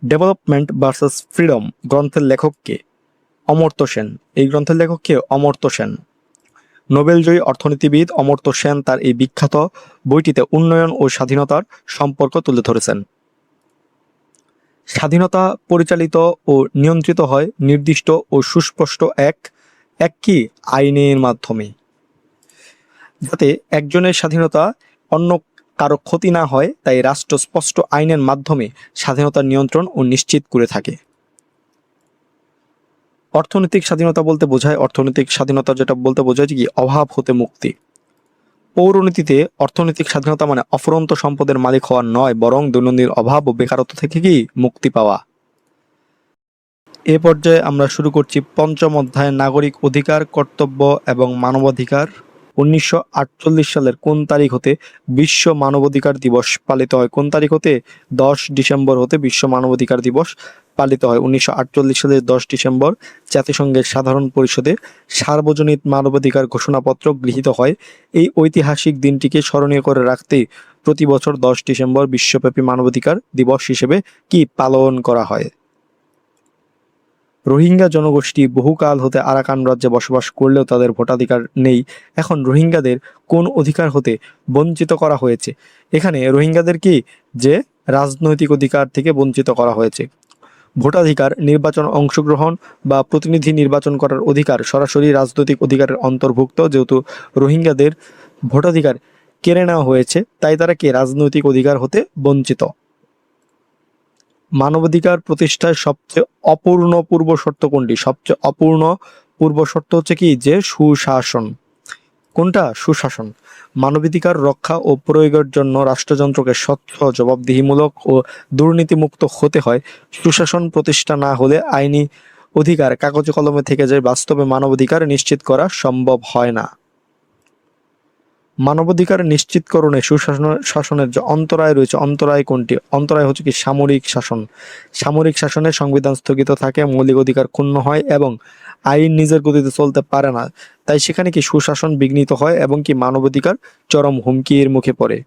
ডেভেলপমেন্ট ভার্সেস ফ্রিডম গ্রন্থের লেখক কে? অমর্ত্য সেন। এই গ্রন্থের লেখক কে? অমর্ত্য সেন। নোবেলজয়ী অর্থনীতিবিদ অমর্ত্য সেন তার এই বিখ্যাত বইটিতে উন্নয়ন ও স্বাধীনতার সম্পর্ক তুলে ধরেছেন। স্বাধীনতা পরিচালিত ও নিয়ন্ত্রিত হয় নির্দিষ্ট ও সুস্পষ্ট এক কি আইনের মাধ্যমে। যাতে একজনের স্বাধীনতা অন্য কারো ক্ষতি না হয় তাই রাষ্ট্র স্পষ্ট আইনের মাধ্যমে স্বাধীনতার নিয়ন্ত্রণ ও নিশ্চিত করে থাকে। অর্থনৈতিক স্বাধীনতা বলতে বোঝায় যেটা বলতে বোঝায় কি অভাব হতে মুক্তি। পৌরনীতিতে অর্থনৈতিক স্বাধীনতা মানে অফুরন্ত সম্পদের মালিক হওয়া নয়, বরং দৈনন্দিন অভাব ও বেকারত্ব থেকে কি মুক্তি পাওয়া। এ পর্যায়ে আমরা শুরু করছি পঞ্চম অধ্যায় নাগরিক অধিকার, কর্তব্য এবং মানবাধিকার। 1948 সালের কোন তারিখ হতে বিশ্ব মানবাধিকার দিবস পালিত হয়? কোন তারিখ হতে? 10 ডিসেম্বর হতে বিশ্ব মানবাধিকার দিবস পালিত হয়। 1948 সালের 10 ডিসেম্বর জাতিসংঘের সাধারণ পরিষদে সার্বজনীন মানবাধিকার ঘোষণাপত্র গৃহীত হয়। এই ঐতিহাসিক দিনটিকে স্মরণীয় করে রাখতে প্রতি বছর 10 ডিসেম্বর বিশ্বব্যাপী মানবাধিকার দিবস হিসেবে কি পালন করা হয়। রোহিঙ্গা জনগোষ্ঠী বহুকাল হতে আরাকান রাজ্যে বসবাস করলেও তাদের ভোটাধিকার নেই। এখন রোহিঙ্গাদের কোন অধিকার হতে বঞ্চিত করা হয়েছে? এখানে রোহিঙ্গাদের কি যে রাজনৈতিক অধিকার থেকে বঞ্চিত করা হয়েছে। ভোটাধিকার, নির্বাচন অংশগ্রহণ বা প্রতিনিধি নির্বাচন করার অধিকার সরাসরি রাজনৈতিক অধিকারের অন্তর্ভুক্ত। যেহেতু রোহিঙ্গাদের ভোটাধিকার কেড়ে নেওয়া হয়েছে তাই তারা কি রাজনৈতিক অধিকার হতে বঞ্চিত। মানবাধিকার প্রতিষ্ঠায় সবচেয়ে অপূর্ণ পূর্ব শর্ত কোনটি? সবচেয়ে অপূর্ণ পূর্ব শর্ত হচ্ছে কি যে সুশাসন। কোনটা? সুশাসন। মানবাধিকার রক্ষা ও প্রয়োগের জন্য রাষ্ট্রযন্ত্রকে স্বচ্ছ, জবাবদিহিমূলক ও দুর্নীতিমুক্ত হতে হয়। সুশাসন প্রতিষ্ঠা না হলে আইনি অধিকার কাগজে কলমে থেকে যায়, বাস্তবে মানবাধিকার নিশ্চিত করা সম্ভব হয় না। মানবাধিকার নিশ্চিতকরণে শাসনের যে অন্তরায় রয়েছে, অন্তরায় কোনটি? অন্তরায় হচ্ছে কি সামরিক শাসন। সামরিক শাসনে সংবিধান স্থগিত থাকে, মৌলিক অধিকার ক্ষুণ্ণ হয় এবং আইন নিজের গতিতে চলতে পারে না। তাই সেখানে কি সুশাসন বিঘ্নিত হয় এবং কি মানবাধিকার চরম হুমকির মুখে পড়ে।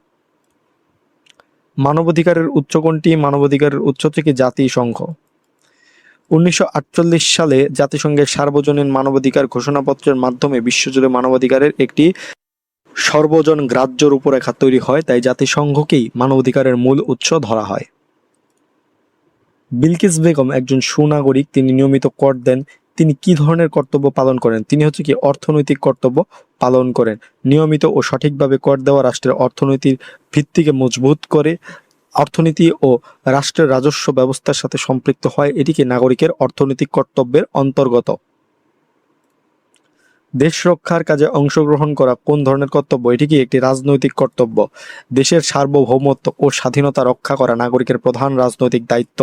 মানবাধিকারের উৎস কোনটি? মানবাধিকারের উৎস হচ্ছে কি জাতিসংঘ। 1948 সালে জাতিসংঘের সার্বজনীন মানবাধিকার ঘোষণাপত্রের মাধ্যমে বিশ্বজুড়ে মানবাধিকারের একটি সর্বজন গ্রাহ্য রূপরেখা তৈরি হয়। তাই জাতিসংঘকেই মানবাধিকারের মূল উৎস ধরা হয়। বিলকিস বেগম একজন সুনাগরিক, তিনি নিয়মিত কর দেন। তিনি কি ধরনের কর্তব্য পালন করেন? তিনি হচ্ছে কি অর্থনৈতিক কর্তব্য পালন করেন। নিয়মিত ও সঠিকভাবে কর দেওয়া রাষ্ট্রের অর্থনীতির ভিত্তিকে মজবুত করে, অর্থনীতি ও রাষ্ট্রের রাজস্ব ব্যবস্থার সাথে সম্পৃক্ত হয়। এটিকে নাগরিকের অর্থনৈতিক কর্তব্যের অন্তর্গত। দেশ রক্ষার কাজে অংশগ্রহণ করা কোন ধরনের কর্তব্য? এটি কি একটি রাজনৈতিক কর্তব্য। দেশের সার্বভৌমত্ব ও স্বাধীনতা রক্ষা করা নাগরিকের প্রধান রাজনৈতিক দায়িত্ব।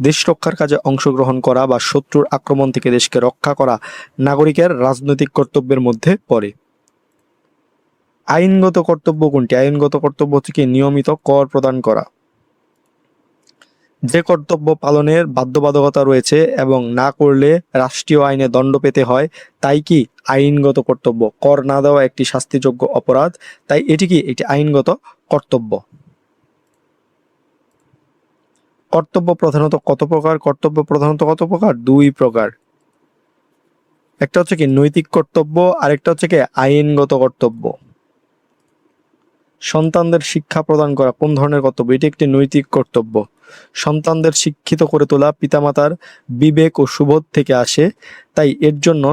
দেশ রক্ষার কাজে অংশগ্রহণ করা বা শত্রুর আক্রমণ থেকে দেশকে রক্ষা করা নাগরিকের রাজনৈতিক কর্তব্যের মধ্যে পড়ে। আইনগত কর্তব্য কোনটি? আইনগত কর্তব্য হচ্ছে কি নিয়মিত কর প্রদান করা। যে কর্তব্য পালনের বাধ্যবাধকতা রয়েছে এবং না করলে রাষ্ট্রীয় আইনে দণ্ড পেতে হয়, তাই কি আইনগত কর্তব্য। কর না দেওয়া একটি শাস্তিযোগ্য অপরাধ, তাই এটি কি একটি আইনগত কর্তব্য। কর্তব্য প্রধানত কত প্রকার? কর্তব্য প্রধানত কত প্রকার? দুই প্রকার। একটা হচ্ছে কি নৈতিক কর্তব্য, আরেকটা হচ্ছে কি আইনগত কর্তব্য। সন্তানদের শিক্ষা প্রদান করা কোন ধরনের কর্তব্য? এটি একটি নৈতিক কর্তব্য। সন্তানদের শিক্ষিত করে তোলা পিতামাতার বিবেক ও সুবোধ থেকে আসে, তাই এর জন্য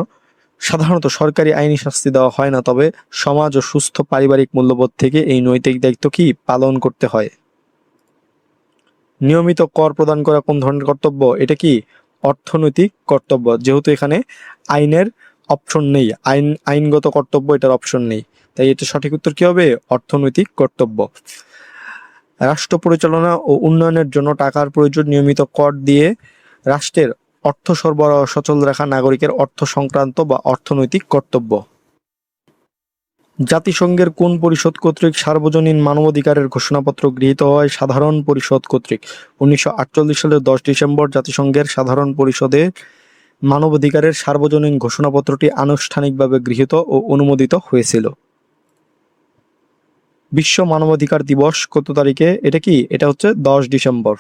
সাধারণত সরকারি আইনি শাস্তি দেওয়া হয় না, তবে সমাজ ও সুস্থ পারিবারিক মূল্যবোধ থেকে এই নৈতিক দায়িত্ব কি পালন করতে হয়। নিয়মিত কর প্রদান করা কোন ধরনের কর্তব্য? এটা কি অর্থনৈতিক কর্তব্য, যেহেতু এখানে আইনের অপশন নেই, আইনগত কর্তব্য এটার অপশন নেই, তাই এটা সঠিক উত্তর কি হবে? অর্থনৈতিক কর্তব্য। রাষ্ট্র পরিচালনা ও উন্নয়নের জন্য টাকার প্রয়োজন, নিয়মিত কর দিয়ে রাষ্ট্রের অর্থ সরবরাহ সচল রাখা নাগরিকের অর্থ সংক্রান্ত বা অর্থনৈতিক কর্তব্য। জাতিসংঘের কোন পরিষদ কর্তৃক সার্বজনীন মানবাধিকারের ঘোষণাপত্র গৃহীত হয়? সাধারণ পরিষদ কর্তৃক। 1948 সালের 10 ডিসেম্বর জাতিসংঘের সাধারণ পরিষদে মানবাধিকারের সার্বজনীন ঘোষণাপত্রটি আনুষ্ঠানিকভাবে গৃহীত ও অনুমোদিত হয়েছিল। বিশ্ব মানবাধিকার দিবস কত তারিখে? এটা কি? এটা হচ্ছে 10 ডিসেম্বর।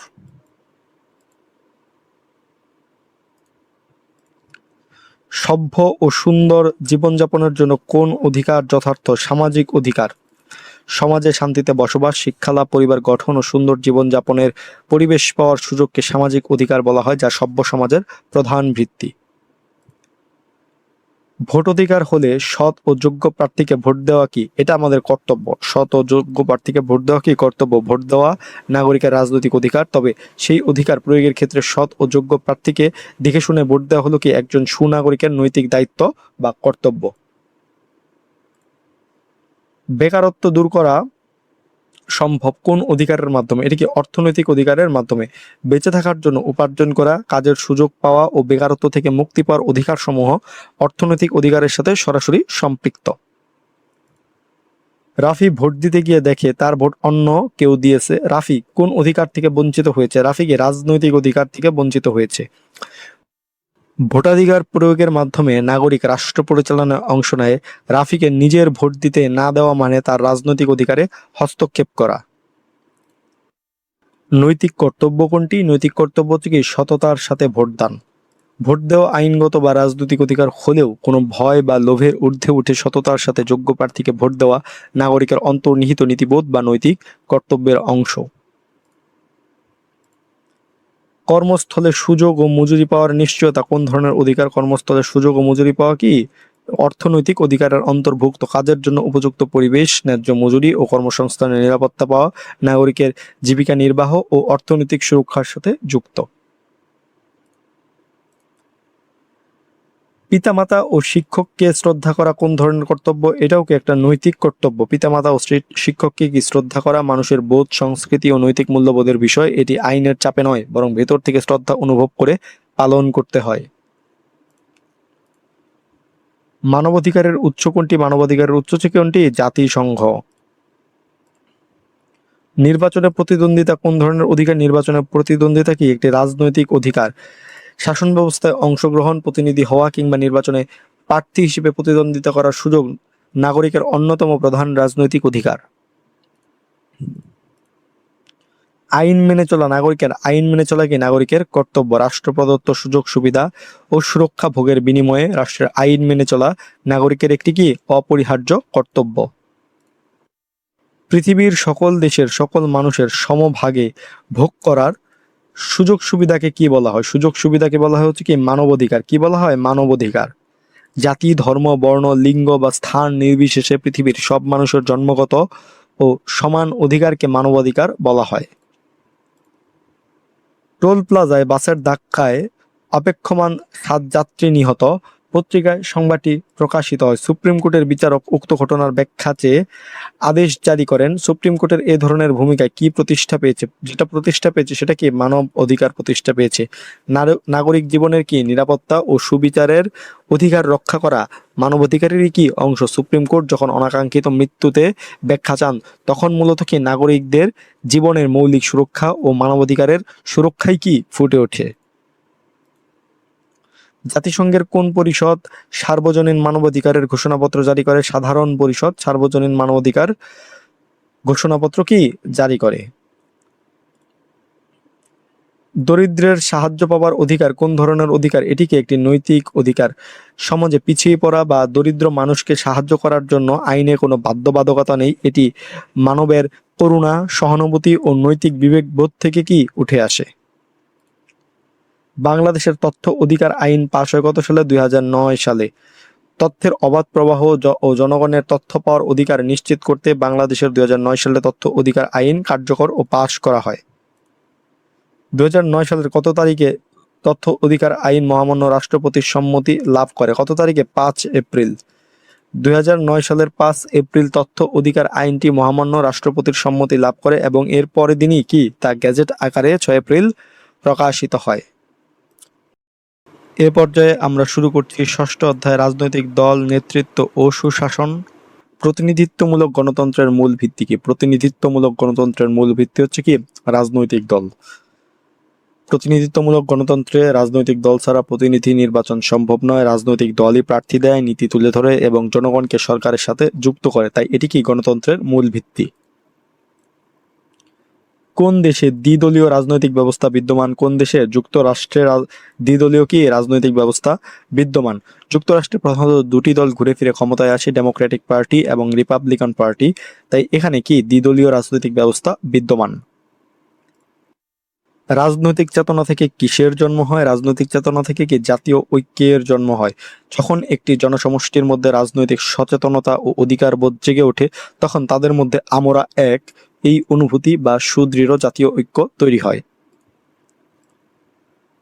সভ্য ও সুন্দর জীবনযাপনের জন্য কোন অধিকার যথার্থ? সামাজিক অধিকার। সমাজে শান্তিতে বসবাস, শিক্ষালাভ, পরিবার গঠন ও সুন্দর জীবনযাপনের পরিবেশ পাওয়ার সুযোগকে সামাজিক অধিকার বলা হয়, যা সভ্য সমাজের প্রধান ভিত্তি। ভোটাধিকার হলে সৎ ও যোগ্য প্রার্থীকে ভোট দেওয়া কি? এটা আমাদের কর্তব্য। সৎ ও যোগ্য প্রার্থীকে ভোট দেওয়া কি কর্তব্য? ভোট দেওয়া নাগরিকের রাজনৈতিক অধিকার, তবে সেই অধিকার প্রয়োগের ক্ষেত্রে সৎ ও যোগ্য প্রার্থীকে দেখে শুনে ভোট দেওয়া হলো কি একজন সুনাগরিকের নৈতিক দায়িত্ব বা কর্তব্য। বেকারত্ব দূর করা সম্ভব কোন অধিকারের মাধ্যমে? এটি কি অর্থনৈতিক অধিকারের মাধ্যমে। বেঁচে থাকার জন্য উপার্জন করা, কাজের সুযোগ পাওয়া ও বেকারত্ব থেকে মুক্তি পাওয়ার অধিকার সমূহ অর্থনৈতিক অধিকারের সাথে সরাসরি সম্পৃক্ত। রাফি ভোট দিতে গিয়ে দেখে তার ভোট অন্য কেউ দিয়েছে। রাফি কোন অধিকার থেকে বঞ্চিত হয়েছে? রাফিকে রাজনৈতিক অধিকার থেকে বঞ্চিত হয়েছে। ভোটাধিকার প্রয়োগের মাধ্যমে নাগরিক রাষ্ট্র পরিচালনায় অংশ নেয়। রাফিকে নিজের ভোট দিতে না দেওয়া মানে তার রাজনৈতিক অধিকারে হস্তক্ষেপ করা। নৈতিক কর্তব্য কোনটি? নৈতিক কর্তব্য হচ্ছে কি সততার সাথে ভোটদান। ভোট দেওয়া আইনগত বা রাজনৈতিক অধিকার হলেও কোনো ভয় বা লোভের ঊর্ধ্বে উঠে সততার সাথে যোগ্য প্রার্থীকে ভোট দেওয়া নাগরিকের অন্তর্নিহিত নীতিবোধ বা নৈতিক কর্তব্যের অংশ। কর্মস্থলে সুযোগ ও মজুরি পাওয়ার নিশ্চয়তা কোন ধরনের অধিকার? কর্মস্থলে সুযোগ ও মজুরি পাওয়া কি অর্থনৈতিক অধিকারের অন্তর্ভুক্ত। কাজের জন্য উপযুক্ত পরিবেশ, ন্যায্য মজুরি ও কর্মসংস্থানের নিরাপত্তা পাওয়া নাগরিকের জীবিকা নির্বাহ ও অর্থনৈতিক সুরক্ষার সাথে যুক্ত। পিতামাতা ও শিক্ষককে শ্রদ্ধা করা কোন ধরনের কর্তব্য? এটাও কি একটা নৈতিক কর্তব্য। পিতামাতা ও শিক্ষককে কি শ্রদ্ধা করা মানুষের বোধ, সংস্কৃতি ও নৈতিক মূল্যবোধের বিষয়। এটি আইনের চাপে নয়, বরং ভেতর থেকে শ্রদ্ধা অনুভব করে পালন করতে হয়। মানবাধিকারের উৎস কোনটি? মানবাধিকারের উৎস হচ্ছে কোনটি? জাতিসংঘ। নির্বাচনে প্রতিদ্বন্দ্বিতা কোন ধরনের অধিকার? নির্বাচনে প্রতিদ্বন্দ্বিতা কি? একটি রাজনৈতিক অধিকার। শাসন ব্যবস্থায় অংশগ্রহণ, প্রতিনিধি হওয়া কিংবা নির্বাচনে প্রার্থী হিসেবে প্রতিদ্বন্দ্বিতা করার সুযোগ নাগরিকের অন্যতম প্রধান রাজনৈতিক অধিকার। আইন মেনে চলা নাগরিকের আইন মেনে চলা কি নাগরিকের কর্তব্য। রাষ্ট্র প্রদত্ত সুযোগ সুবিধা ও সুরক্ষা ভোগের বিনিময়ে রাষ্ট্রের আইন মেনে চলা নাগরিকের একটি কি অপরিহার্য কর্তব্য। পৃথিবীর সকল দেশের সকল মানুষের সমভাগে ভোগ করার সুযোগ সুবিধাকে কি বলা হয়? সুযোগ সুবিধাকে বলা হয় হচ্ছে কি মানবাধিকার। কি বলা হয়? মানবাধিকার। জাতি, ধর্ম, বর্ণ, লিঙ্গ বা স্থান নির্বিশেষে পৃথিবীর সব মানুষের জন্মগত ও সমান অধিকারকে মানবাধিকার বলা হয়। টোল প্লাজায় বাসের ধাক্কায় অপেক্ষমান 7 যাত্রী নিহত, পত্রিকায় সংবাদটি প্রকাশিত হয়। সুপ্রিম কোর্টের বিচারক উক্ত ঘটনার ব্যাখ্যা চেয়ে আদেশ জারি করেন। সুপ্রিম কোর্টের এ ধরনের ভূমিকায় কি প্রতিষ্ঠা পেয়েছে? যেটা প্রতিষ্ঠা পেয়েছে সেটা কি মানব অধিকার প্রতিষ্ঠা পেয়েছে। নাগরিক জীবনের কি নিরাপত্তা ও সুবিচারের অধিকার রক্ষা করা মানবাধিকারেরই কি অংশ। সুপ্রিম কোর্ট যখন অনাকাঙ্ক্ষিত মৃত্যুতে ব্যাখ্যা চান তখন মূলত কি নাগরিকদের জীবনের মৌলিক সুরক্ষা ও মানবাধিকারের সুরক্ষাই কি ফুটে ওঠে। জাতিসংঘের কোন পরিষদ সার্বজনীন মানবাধিকারের ঘোষণাপত্র জারি করে? সাধারণ পরিষদ সার্বজনীন মানবাধিকার ঘোষণাপত্র কি জারি করে। দরিদ্রের সাহায্য পাবার অধিকার কোন ধরনের অধিকার? এটিকে একটি নৈতিক অধিকার। সমাজে পিছিয়ে পড়া বা দরিদ্র মানুষকে সাহায্য করার জন্য আইনে কোনো বাধ্যবাধকতা নেই। এটি মানবের করুণা, সহানুভূতি ও নৈতিক বিবেকবোধ থেকে কি উঠে আসে। বাংলাদেশের তথ্য অধিকার আইন পাশ হয় কত সালে? 2009 সালে। তথ্যের অবাধ প্রবাহ ও জনগণের তথ্য পাওয়ার অধিকার নিশ্চিত করতে বাংলাদেশের 2009 সালে তথ্য অধিকার আইন কার্যকর ও পাশ করা হয়। 2009 সালের কত তারিখে তথ্য অধিকার আইন মহামান্য রাষ্ট্রপতির সম্মতি লাভ করে? কত তারিখে? 5 এপ্রিল। 2009 সালের 5 এপ্রিল তথ্য অধিকার আইনটি মহামান্য রাষ্ট্রপতির সম্মতি লাভ করে এবং এর পরের দিনই কি তা গেজেট আকারে 6 এপ্রিল প্রকাশিত হয়। এ পর্যায়ে আমরা শুরু করছি ষষ্ঠ অধ্যায়, রাজনৈতিক দল, নেতৃত্ব ও সুশাসন। প্রতিনিধিত্বমূলক গণতন্ত্রের মূল ভিত্তি কি? প্রতিনিধিত্বমূলক গণতন্ত্রের মূল ভিত্তি হচ্ছে কি রাজনৈতিক দল। প্রতিনিধিত্বমূলক গণতন্ত্রে রাজনৈতিক দল ছাড়া প্রতিনিধি নির্বাচন সম্ভব নয়। রাজনৈতিক দলই প্রার্থী দেয়, নীতি তুলে ধরে এবং জনগণকে সরকারের সাথে যুক্ত করে, তাই এটি কি গণতন্ত্রের মূল ভিত্তি। কোন দেশে দ্বিদলীয় রাজনৈতিক ব্যবস্থা বিদ্যমান? কোন দেশে? যুক্তরাষ্ট্রে দ্বিদলীয় কি রাজনৈতিক ব্যবস্থা বিদ্যমান। যুক্তরাষ্ট্রে প্রধানত দুটি দল ঘুরে ফিরে ক্ষমতায় আসে, ডেমোক্রেটিক পার্টি এবং রিপাবলিকান পার্টি, তাই এখানে কি দ্বিদলীয় রাজনৈতিক ব্যবস্থা বিদ্যমান। রাজনৈতিক চেতনা থেকে কিসের জন্ম হয়? রাজনৈতিক চেতনা থেকে কি জাতীয় ঐক্যের জন্ম হয়। যখন একটি জনসমষ্টির মধ্যে রাজনৈতিক সচেতনতা ও অধিকারবোধ জেগে ওঠে তখন তাদের মধ্যে আমরা এক এই অনুভূতি বা সুদৃঢ় জাতীয় ঐক্য তৈরি হয়।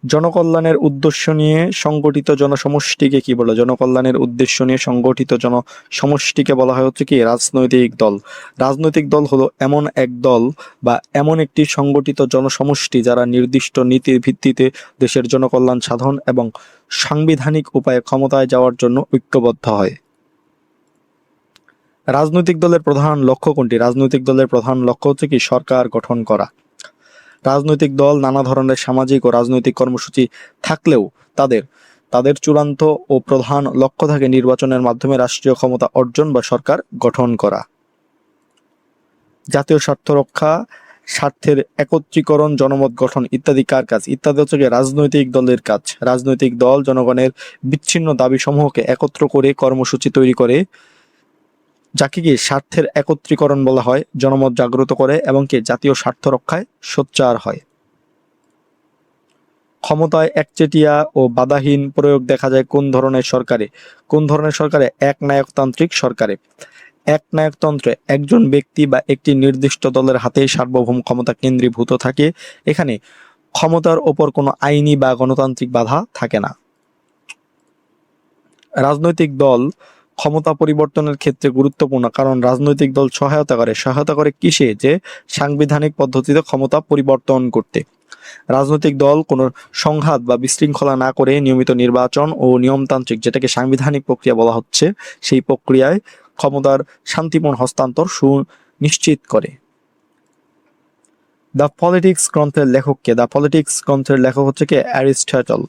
জনকল্যাণের উদ্দেশ্য নিয়ে সংগঠিত জনসমষ্টিকে কি বলে? জনকল্যাণের উদ্দেশ্য নিয়ে সংগঠিত জনসমষ্টিকে বলা হয় হচ্ছে কি রাজনৈতিক দল। রাজনৈতিক দল হলো এমন এক দল বা এমন একটি সংগঠিত জনসমষ্টি যারা নির্দিষ্ট নীতির ভিত্তিতে দেশের জনকল্যাণ সাধন এবং সাংবিধানিক উপায়ে ক্ষমতায় যাওয়ার জন্য ঐক্যবদ্ধ হয়। রাজনৈতিক দলের প্রধান লক্ষ্য কোনটি? রাজনৈতিক দলের প্রধান লক্ষ্য হচ্ছে কি সরকার গঠন করা। রাজনৈতিক দল নানা ধরনের সামাজিক ও রাজনৈতিক কর্মসূচি থাকলেও তাদের চূড়ান্ত ও প্রধান লক্ষ্য থাকে নির্বাচনের মাধ্যমে রাষ্ট্রীয় ক্ষমতা অর্জন বা সরকার গঠন করা। জাতীয় স্বার্থ রক্ষা, স্বার্থের একত্রীকরণ, জনমত গঠন ইত্যাদি কার কাজ? ইত্যাদি হচ্ছে রাজনৈতিক দলের কাজ। রাজনৈতিক দল জনগণের বিচ্ছিন্ন দাবি সমূহকে একত্র করে কর্মসূচি তৈরি করে, যাকে কি স্বার্থের একত্রীকরণ বলা হয়, জনমত জাগ্রত করে এবং কি জাতীয় স্বার্থ রক্ষায় সোচ্চার হয়। ক্ষমতায় একচেটিয়া ও বাধাহীন প্রয়োগ দেখা যায় কোন ধরনের সরকারে? কোন ধরনের সরকারে? একনায়কতান্ত্রিক সরকারে। একনায়কতন্ত্রে একজন ব্যক্তি বা একটি নির্দিষ্ট দলের হাতেই সার্বভৌম ক্ষমতা কেন্দ্রীভূত থাকে। এখানে ক্ষমতার ওপর কোনো আইনি বা গণতান্ত্রিক বাধা থাকে না। রাজনৈতিক দল ক্ষমতা পরিবর্তনের ক্ষেত্রে গুরুত্বপূর্ণ, কারণ রাজনৈতিক দল সহায়তা করে কিসে? যে সাংবিধানিক পদ্ধতিতে ক্ষমতা পরিবর্তন করতে। রাজনৈতিক দল কোনো সংঘাত বা বিশৃঙ্খলা না করে নিয়মিত নির্বাচন ও নিয়মতান্ত্রিক, যেটাকে সাংবিধানিক প্রক্রিয়া বলা হচ্ছে, সেই প্রক্রিয়ায় ক্ষমতার শান্তিপূর্ণ হস্তান্তর সুনিশ্চিত করে। দ্য পলিটিক্স গ্রন্থের লেখক কে? দ্য পলিটিক্স গ্রন্থের লেখক হচ্ছে কে? অ্যারিস্টটল।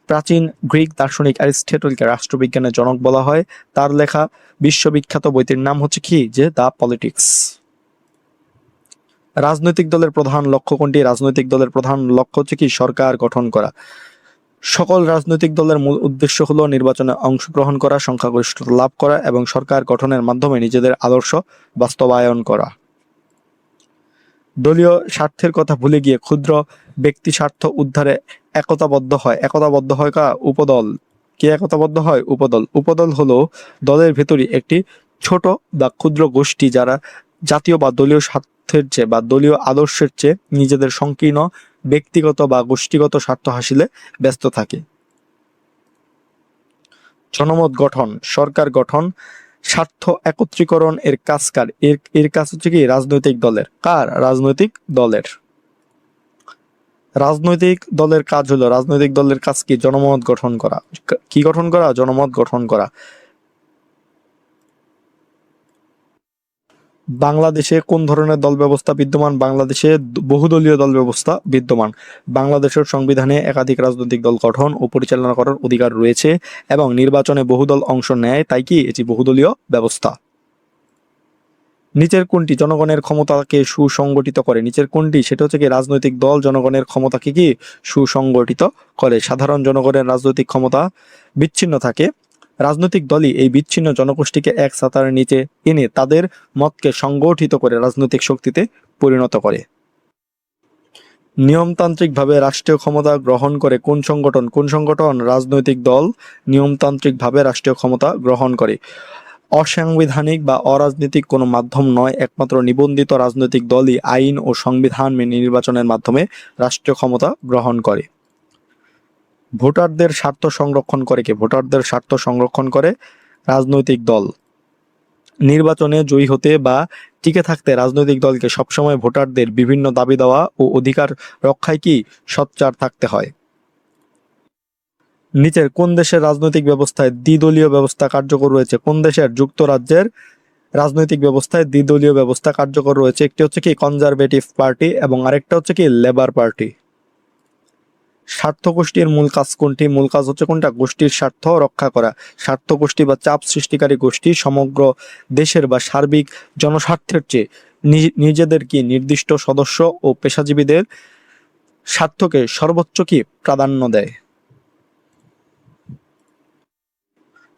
প্রাচীন গ্রিক দার্শনিক অ্যারিস্টটলকে রাষ্ট্রবিজ্ঞানের জনক বলা হয়। তার লেখা বিশ্ববিখ্যাত বইটির নাম হচ্ছে কি? যে দ্য পলিটিক্স। রাজনৈতিক দলের প্রধান লক্ষ্য কোনটি? রাজনৈতিক দলের প্রধান লক্ষ্য হচ্ছে কি? সরকার গঠন করা। সকল রাজনৈতিক দলের মূল উদ্দেশ্য হলো নির্বাচনে অংশগ্রহণ করা, সংখ্যাগরিষ্ঠতা লাভ করা এবং সরকার গঠনের মাধ্যমে নিজেদের আদর্শ বাস্তবায়ন করা। দলীয় স্বার্থের কথা ভুলে গিয়ে ক্ষুদ্র ব্যক্তি স্বার্থ উদ্ধারে একতাবদ্ধ হয় কারা? উপদল। কে একতাবদ্ধ হয়? উপদল। উপদল হলো দলের ভেতরই একটি ছোট বা ক্ষুদ্র গোষ্ঠী, যারা জাতীয় বা দলীয় স্বার্থের চেয়ে বা দলীয় আদর্শের চেয়ে নিজেদের সংকীর্ণ ব্যক্তিগত বা গোষ্ঠীগত স্বার্থ হাসিলে ব্যস্ত থাকে। জনমত গঠন, সরকার গঠন, স্বার্থ একত্রীকরণ এর কাজ কার? এর কাজ হচ্ছে কি? রাজনৈতিক দলের। কার? রাজনৈতিক দলের। রাজনৈতিক দলের কাজ হলো, রাজনৈতিক দলের কাজ কি? জনমত গঠন করা। কি গঠন করা? জনমত গঠন করা। বাংলাদেশে কোন ধরনের দল ব্যবস্থা বিদ্যমান? বাংলাদেশে বহুদলীয় দল ব্যবস্থা বিদ্যমান। বাংলাদেশের সংবিধানে একাধিক রাজনৈতিক দল গঠন ও পরিচালনা করার অধিকার রয়েছে এবং নির্বাচনে বহুদল অংশ নেয়, তাই কি এটি বহুদলীয় ব্যবস্থা। নিচের কোনটি জনগণের ক্ষমতাকে সুসংগঠিত করে? নিচের কোনটি? সেটা হচ্ছে কি? রাজনৈতিক দল জনগণের ক্ষমতাকে কি? সুসংগঠিত করে। সাধারণ জনগণের রাজনৈতিক ক্ষমতা বিচ্ছিন্ন থাকে। রাজনৈতিক দলই এই বিচ্ছিন্ন জনগোষ্ঠীকে এক ছাতার নিচে এনে তাদের মতকে সংগঠিত করে রাজনৈতিক শক্তিতে পরিণত করে। নিয়মতান্ত্রিকভাবে রাষ্ট্রীয় ক্ষমতা গ্রহণ করে কোন সংগঠন? কোন সংগঠন? রাজনৈতিক দল নিয়মতান্ত্রিকভাবে রাষ্ট্রীয় ক্ষমতা গ্রহণ করে। অসাংবিধানিক বা অরাজনৈতিক কোনো মাধ্যম নয়, একমাত্র নিবন্ধিত রাজনৈতিক দলই আইন ও সংবিধান মেনে নির্বাচনের মাধ্যমে রাষ্ট্রীয় ক্ষমতা গ্রহণ করে। ভোটারদের স্বার্থ সংরক্ষণ করে কে? ভোটারদের স্বার্থ সংরক্ষণ করে রাজনৈতিক দল। নির্বাচনে জয়ী হতে বা টিকে থাকতে রাজনৈতিক দলকে সবসময় ভোটারদের বিভিন্ন দাবি দেওয়া ও অধিকার রক্ষায় কি? সোচ্চার থাকতে হয়। নিচের কোন দেশের রাজনৈতিক ব্যবস্থায় দ্বিদলীয় ব্যবস্থা কার্যকর রয়েছে? কোন দেশের? যুক্তরাজ্যের রাজনৈতিক ব্যবস্থায় দ্বিদলীয় ব্যবস্থা কার্যকর রয়েছে। একটি হচ্ছে কি? কনজারভেটিভ পার্টি এবং আরেকটা হচ্ছে কি? Labour party. স্বার্থ গোষ্ঠীর মূল কাজ কোনটি? মূল কাজ হচ্ছে কোনটা? গোষ্ঠীর স্বার্থ রক্ষা করা। স্বার্থ গোষ্ঠী বা চাপ সৃষ্টিকারী গোষ্ঠী সমগ্র দেশের বা সার্বিক জনস্বার্থের চেয়ে নিজেদের কি নির্দিষ্ট সদস্য ও পেশাজীবীদের স্বার্থকে সর্বোচ্চ কি প্রাধান্য দেয়।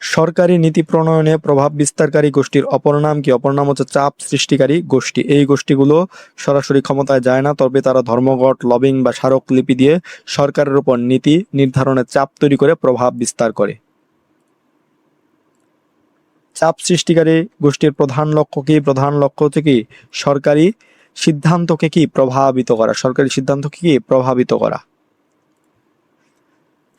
সরকারি নীতি প্রণয়নে প্রভাব বিস্তারকারী গোষ্ঠীর অপর নাম কি? অপর নাম হচ্ছে চাপ সৃষ্টিকারী গোষ্ঠী। এই গোষ্ঠীগুলো সরাসরি ক্ষমতায় যায় না, তবে তারা ধর্মঘট, লবিং বা স্মারকলিপি দিয়ে সরকারের উপর নীতি নির্ধারণে চাপ তৈরি করে প্রভাব বিস্তার করে। চাপ সৃষ্টিকারী গোষ্ঠীর প্রধান লক্ষ্য কি? প্রধান লক্ষ্য হচ্ছে কি? সরকারি সিদ্ধান্তকে কি? প্রভাবিত করা। সরকারি সিদ্ধান্তকে কি? প্রভাবিত করা।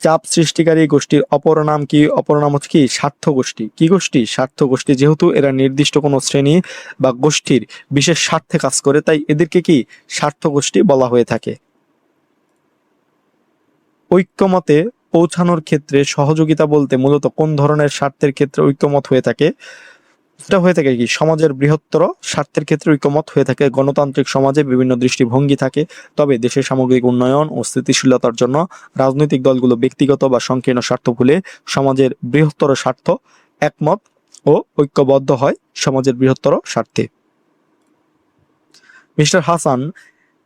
চাপ সৃষ্টিকারী গোষ্ঠীর অপর নাম কি? অপর নাম হচ্ছে কি? স্বার্থ গোষ্ঠী। কি গোষ্ঠী? স্বার্থ গোষ্ঠী। যেহেতু এরা নির্দিষ্ট কোনো শ্রেণী বা গোষ্ঠীর বিশেষ স্বার্থে কাজ করে, তাই এদেরকে কি? স্বার্থ গোষ্ঠী বলা হয়ে থাকে। ঐক্যমতে পৌঁছানোর ক্ষেত্রে সহযোগিতা বলতে মূলত কোন ধরনের স্বার্থের ক্ষেত্রে ঐক্যমত হয়ে থাকে? এটা হয়ে থাকে কি? সমাজের বৃহত্তর স্বার্থের ক্ষেত্রে ঐক্যমত হয়ে থাকে। গণতান্ত্রিক সমাজে বিভিন্ন দৃষ্টিভঙ্গি থাকে, তবে দেশের সামগ্রিক উন্নয়ন ও স্থিতিশীলতার জন্য রাজনৈতিক দলগুলো ব্যক্তিগত বা সংকীর্ণ স্বার্থ ভুলে সমাজের বৃহত্তর স্বার্থ একমত ও ঐক্যবদ্ধ হয় সমাজের বৃহত্তর স্বার্থে। মিস্টার হাসান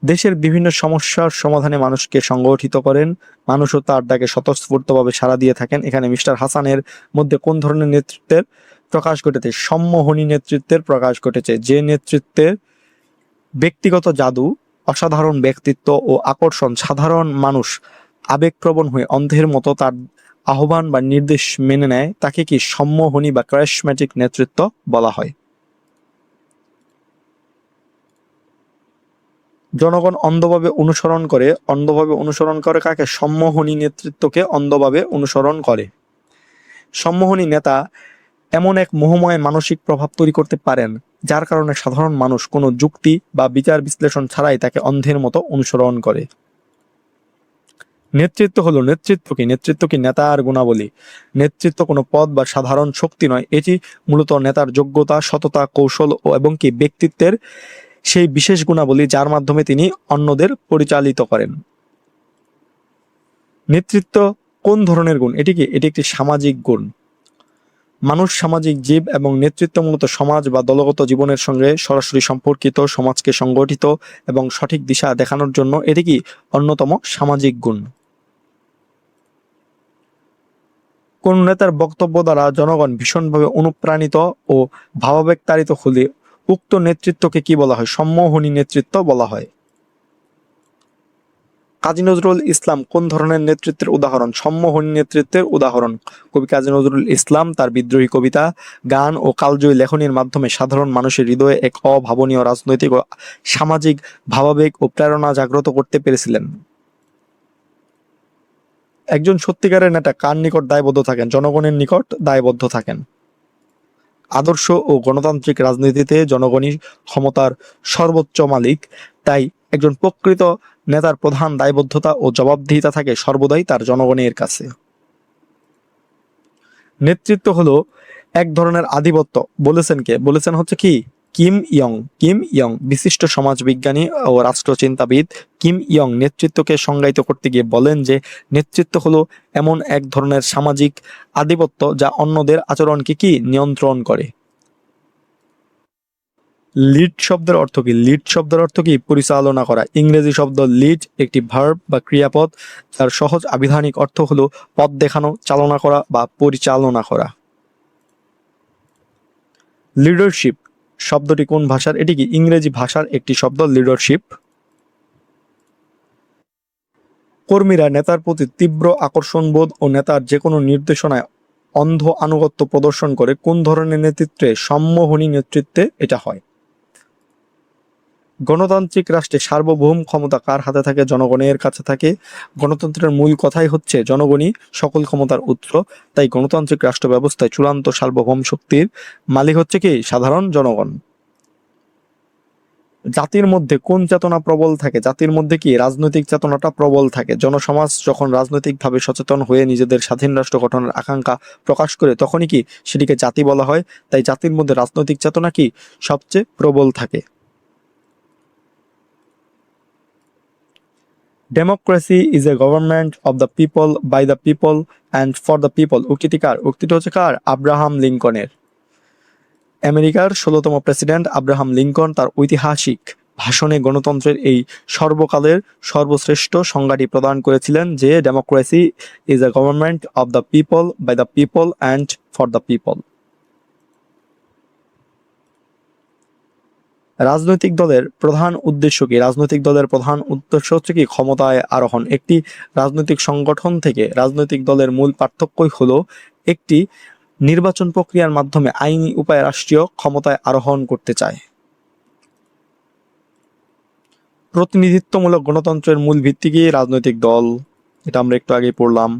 দেশের বিভিন্ন সমস্যার সমাধানে মানুষকে সংগঠিত করেন। মানুষও তার ডাকে স্বতঃস্ফূর্তভাবে সাড়া দিয়ে থাকেন। এখানে মিস্টার হাসানের মধ্যে কোন ধরনের নেতৃত্বের প্রকাশ ঘটেছে? সম্মোহনী নেতৃত্বের প্রকাশ ঘটেছে। যে নেতৃত্বের ব্যক্তিগত জাদু, অসাধারণ ব্যক্তিত্ব ও আকর্ষণ সাধারণ মানুষ আবেগপ্রবণ হয়ে অন্ধের মতো তার আহ্বান বা নির্দেশ মেনে নেয়, তাকে কি সম্মোহনী বা ক্যারিজম্যাটিক নেতৃত্ব বলা হয়। জনগণ অন্ধভাবে অনুসরণ করে কাকে? সম্মোহনী নেতৃত্বকে অন্ধভাবে অনুসরণ করে। সম্মোহনী নেতা এমন এক মোহময় মানসিক প্রভাব তৈরি করতে পারেন যার কারণে সাধারণ মানুষ কোনো যুক্তি বা বিচার বিশ্লেষণ ছাড়াই তাকে অন্ধের মতো অনুসরণ করে। নেতৃত্ব কি নেতার গুণাবলী। নেতৃত্ব কোনো পদ বা সাধারণ শক্তি নয়, এটি মূলত নেতার যোগ্যতা, সততা, কৌশল এবং কি ব্যক্তিত্বের সেই বিশেষ গুণাবলী যার মাধ্যমে তিনি অন্যদের পরিচালিত করেন। নেতৃত্ব কোন ধরনের গুণ? এটি একটি সামাজিক গুণ। মানুষ সামাজিক জীব এবং নেতৃত্ব মূলত সমাজ বা দলগত জীবনের সঙ্গে সরাসরি সম্পর্কিত, সমাজকে সংগঠিত এবং সঠিক দিশা দেখানোর জন্য এটি কি অন্যতম সামাজিক গুণ। কোন নেতার বক্তব্য দ্বারা জনগণ ভীষণভাবে অনুপ্রাণিত ও ভাবাবেগ তাড়িত হলে উক্ত নেতৃত্বকে কি বলা হয়? সম্মোহনী নেতৃত্ব বলা হয়। কাজী নজরুল ইসলাম কোন ধরনের নেতৃত্বের উদাহরণ? সম্মোহনী নেতৃত্বের উদাহরণ। কবি কাজী নজরুল ইসলাম তার বিদ্রোহী কবিতা, গান ও কালজয়ী লেখনীর মাধ্যমে সাধারণ মানুষের হৃদয়ে এক অভাবনীয় রাজনৈতিক ও সামাজিক ভাবাবেগ ও প্রেরণা জাগ্রত করতে পেরেছিলেন। একজন সত্যিকারের নেতা কার নিকট দায়বদ্ধ থাকেন? জনগণের নিকট দায়বদ্ধ থাকেন। আদর্শ ও গণতান্ত্রিক রাজনীতিতে জনগণই ক্ষমতার সর্বোচ্চ মালিক, তাই একজন প্রকৃত নেতার প্রধান দায়বদ্ধতা ও জবাবদিহিতা থাকে সর্বদাই তার জনগণের কাছে। নেতৃত্ব হলো এক ধরনের আধিপত্য, বলেছেন কে? বলেছেন হচ্ছে কি কিম ইয়ং বিশিষ্ট সমাজবিজ্ঞানী ও রাষ্ট্রচিন্তাবিদ কিম ইয়ং নেতৃত্বকে সংজ্ঞায়িত করতে গিয়ে বলেন যে নেতৃত্ব হলো এমন এক ধরনের সামাজিক আধিপত্য যা অন্যদের আচরণকে কি নিয়ন্ত্রণ করে। লিড শব্দের অর্থ কি? লিড শব্দের অর্থ কি? পরিচালনা করা। ইংরেজি শব্দ লিড একটি ভার্ব বা ক্রিয়াপদ যার সহজ আবিধানিক অর্থ হলো পথ দেখানো, চালনা করা বা পরিচালনা করা। লিডারশিপ শব্দটি কোন ভাষার? এটি কি ইংরেজি ভাষার একটি শব্দ, লিডারশিপ। কর্মীরা নেতার প্রতি তীব্র আকর্ষণ বোধ ও নেতার যে কোনো নির্দেশনায় অন্ধ আনুগত্য প্রদর্শন করে। কোন ধরনের নেতৃত্বে? সম্মোহনী নেতৃত্বে এটা হয়। গণতান্ত্রিক রাষ্ট্রে সার্বভৌম ক্ষমতা কার হাতে থাকে? জনগণের কাছে থাকে। গণতন্ত্রের মূল কথাই হচ্ছে জনগণই সকল ক্ষমতার উৎস, তাই গণতান্ত্রিক রাষ্ট্র ব্যবস্থায় চূড়ান্ত সার্বভৌম শক্তির মালিক হচ্ছে কি সাধারণ জনগণ। জাতির মধ্যে কোন চেতনা প্রবল থাকে? জাতির মধ্যে কি রাজনৈতিক চেতনাটা প্রবল থাকে। জনসমাজ যখন রাজনৈতিকভাবে সচেতন হয়ে নিজেদের স্বাধীন রাষ্ট্র গঠনের আকাঙ্ক্ষা প্রকাশ করে তখনই কি সেটিকে জাতি বলা হয়, তাই জাতির মধ্যে রাজনৈতিক চেতনা কি সবচেয়ে প্রবল থাকে। Democracy is a government of the people, by the people and for the people. উক্তিটি কার? উক্তিটি হচ্ছে কার? আব্রাহাম লিঙ্কনের। আমেরিকার ১৬তম প্রেসিডেন্ট আব্রাহাম লিঙ্কন তার ঐতিহাসিক ভাষণে গণতন্ত্রের এই সর্বকালের সর্বশ্রেষ্ঠ সংজ্ঞাটি প্রদান করেছিলেন যে democracy is a government of the people, by the people and for the people. রাজনৈতিক দলের প্রধান উদ্দেশ্য কি? রাজনৈতিক দলের প্রধান উদ্দেশ্য হচ্ছে কি ক্ষমতায় আরোহণ। একটি রাজনৈতিক সংগঠন থেকে রাজনৈতিক দলের মূল পার্থক্যই হলো একটি নির্বাচন প্রক্রিয়ার মাধ্যমে আইনি উপায়ে রাষ্ট্রীয় ক্ষমতায় আরোহণ করতে চায়। প্রতিনিধিত্বমূলক গণতন্ত্রের মূল ভিত্তি কি? রাজনৈতিক দল, এটা আমরা একটু আগেই পড়লাম।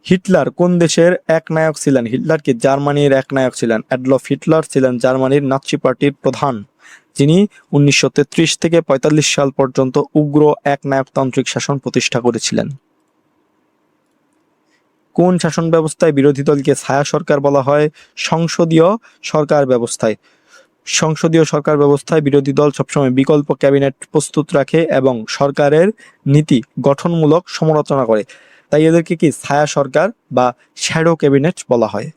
হিটলার কোন দেশের একনায়ক ছিলেন? হিটলার কি জার্মানির একনায়ক ছিলেন। অ্যাডলফ হিটলার ছিলেন জার্মানির নাৎসি পার্টির প্রধান, যিনি ১৯৩৩ থেকে ৪৫ সাল পর্যন্ত উগ্র একনায়কতান্ত্রিক শাসন প্রতিষ্ঠা করেছিলেন। কোন শাসন ব্যবস্থায় বিরোধী দলকে ছায়া সরকার বলা হয়? সংসদীয় সরকার ব্যবস্থায়। সংসদীয় সরকার ব্যবস্থায় বিরোধী দল সবসময় বিকল্প ক্যাবিনেট প্রস্তুত রাখে এবং সরকারের নীতি গঠনমূলক সমালোচনা করে, তাই এদেরকে কি ছায়া সরকার বা শ্যাডো ক্যাবিনেট বলা হয়।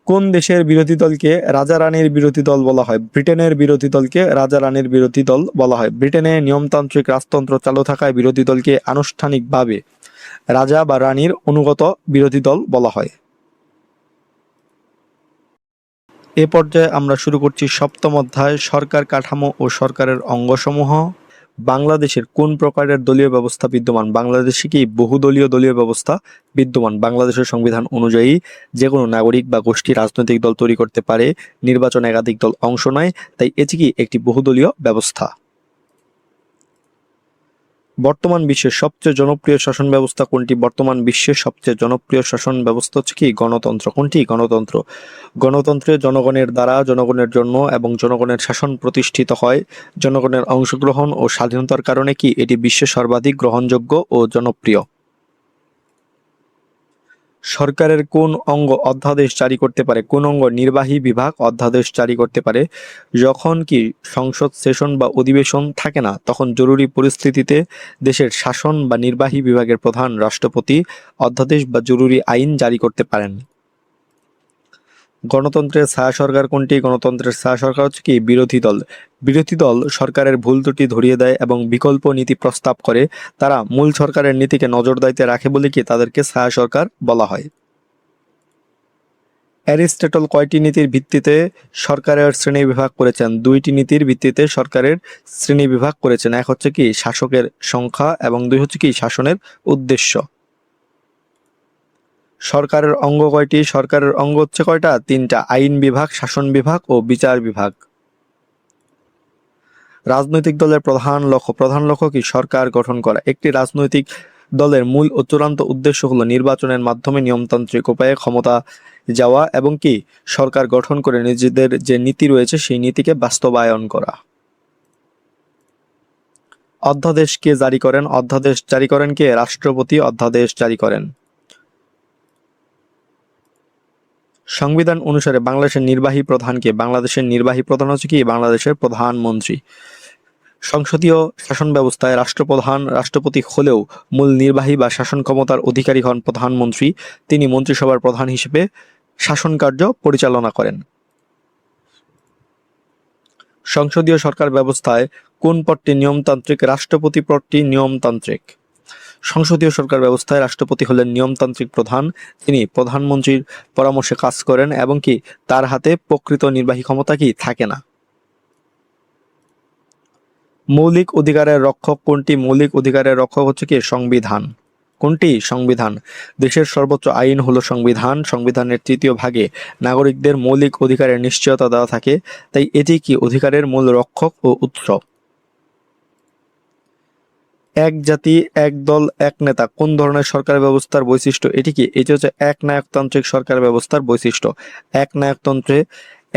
কোন দেশের বিরোধী দলকে রাজা রানীর বিরোধী দল বলা হয়? ব্রিটেনের বিরোধী দলকে রাজা রানীর বিরোধী দল বলা হয়। ব্রিটেনে নিয়মতান্ত্রিক রাজতন্ত্র চালু থাকায় বিরোধী দলকে আনুষ্ঠানিকভাবে রাজা বা রানীর অনুগত বিরোধী দল বলা হয়। এ পর্যায়ে আমরা শুরু করছি সপ্তম অধ্যায়, সরকার কাঠামো ও সরকারের অঙ্গসমূহ। বাংলাদেশের কোন প্রকারের দলীয় ব্যবস্থা বিদ্যমান? বাংলাদেশে কি বহুদলীয় দলীয় ব্যবস্থা বিদ্যমান। বাংলাদেশের সংবিধান অনুযায়ী যে কোনো নাগরিক বা গোষ্ঠী রাজনৈতিক দল তৈরি করতে পারে, নির্বাচনে একাধিক দল অংশ নেয়, তাই এটি কি একটি বহুদলীয় ব্যবস্থা। বর্তমান বিশ্বের সবচেয়ে জনপ্রিয় শাসন ব্যবস্থা কোনটি? বর্তমান বিশ্বের সবচেয়ে জনপ্রিয় শাসন ব্যবস্থা হচ্ছে কি? গণতন্ত্র। কোনটি? গণতন্ত্র। গণতন্ত্রে জনগণের দ্বারা, জনগণের জন্য এবং জনগণের শাসন প্রতিষ্ঠিত হয়। জনগণের অংশগ্রহণ ও স্বাধীনতার কারণে কি এটি বিশ্বে সর্বাধিক গ্রহণযোগ্য ও জনপ্রিয়। সরকারের কোন অঙ্গ অধ্যাদেশ জারি করতে পারে? কোন অঙ্গ? নির্বাহী বিভাগ অধ্যাদেশ জারি করতে পারে। যখন কি সংসদ সেশন বা অধিবেশন থাকে না, তখন জরুরি পরিস্থিতিতে দেশের শাসন বা নির্বাহী বিভাগের প্রধান রাষ্ট্রপতি অধ্যাদেশ বা জরুরি আইন জারি করতে পারেন। গণতন্ত্রের ছায়া সরকার কোনটি? গণতন্ত্রের ছায়া সরকার হচ্ছে কি? বিরোধী দল। বিরোধী দল সরকারের ভুল ত্রুটি ধরিয়ে দেয় এবং বিকল্প নীতি প্রস্তাব করে। তারা মূল সরকারের নীতিকে নজরদারিতে রাখে বলে কি তাদেরকে ছায়া সরকার বলা হয়। অ্যারিস্টটল কয়টি নীতির ভিত্তিতে সরকারের শ্রেণীবিভাগ করেছেন? দুইটি নীতির ভিত্তিতে সরকারের শ্রেণীবিভাগ করেছেন। এক হচ্ছে কি শাসকের সংখ্যা এবং দুই হচ্ছে কি শাসনের উদ্দেশ্য। সরকারের অঙ্গ কয়টি? সরকারের অঙ্গ হচ্ছে কয়টা? তিনটা। আইন বিভাগ, শাসন বিভাগ ও বিচার বিভাগ। রাজনৈতিক দলের প্রধান লক্ষ্য কি? সরকার গঠন করা। একটি রাজনৈতিক দলের মূল ও চূড়ান্ত উদ্দেশ্য হলো নির্বাচনের মাধ্যমে নিয়মতান্ত্রিক উপায়ে ক্ষমতা যাওয়া এবং কি সরকার গঠন করে নিজেদের যে নীতি রয়েছে সেই নীতিকে বাস্তবায়ন করা। অধ্যাদেশ কে জারি করেন? অধ্যাদেশ জারি করেন কে? রাষ্ট্রপতি অধ্যাদেশ জারি করেন। সংবিধান অনুসারে বাংলাদেশের নির্বাহী প্রধান কে? বাংলাদেশের নির্বাহী প্রধান হচ্ছে কি? বাংলাদেশের প্রধানমন্ত্রী। সংসদীয় শাসন ব্যবস্থায় রাষ্ট্রপতি হলেও মূল নির্বাহী বা শাসন ক্ষমতার অধিকারী হন প্রধানমন্ত্রী। তিনি মন্ত্রিসভার প্রধান হিসেবে শাসন কার্য পরিচালনা করেন। সংসদীয় সরকার ব্যবস্থায় কোন পদটি নিয়মতান্ত্রিক? রাষ্ট্রপতি পদটি নিয়মতান্ত্রিক। সংসদীয় সরকার ব্যবস্থায় রাষ্ট্রপতি হলেন নিয়মতান্ত্রিক প্রধান। তিনি প্রধানমন্ত্রীর পরামর্শে কাজ করেন এবং কি তার হাতে প্রকৃত নির্বাহী ক্ষমতা কি থাকে না। মৌলিক অধিকারের রক্ষক কোনটি? মৌলিক অধিকারের রক্ষক হচ্ছে কি? সংবিধান। কোনটি? সংবিধান। দেশের সর্বোচ্চ আইন হলো সংবিধান। সংবিধানের ৩য় ভাগে নাগরিকদের মৌলিক অধিকারের নিশ্চয়তা দেওয়া থাকে, তাই এটি কি অধিকারের মূল রক্ষক ও উৎস। এক জাতি এক দল এক নেতা কোন ধরনের সরকার ব্যবস্থার বৈশিষ্ট্য? এটি কি? এটি হচ্ছে একনায়কতান্ত্রিক সরকার ব্যবস্থার বৈশিষ্ট্য। একনায়কতন্ত্রে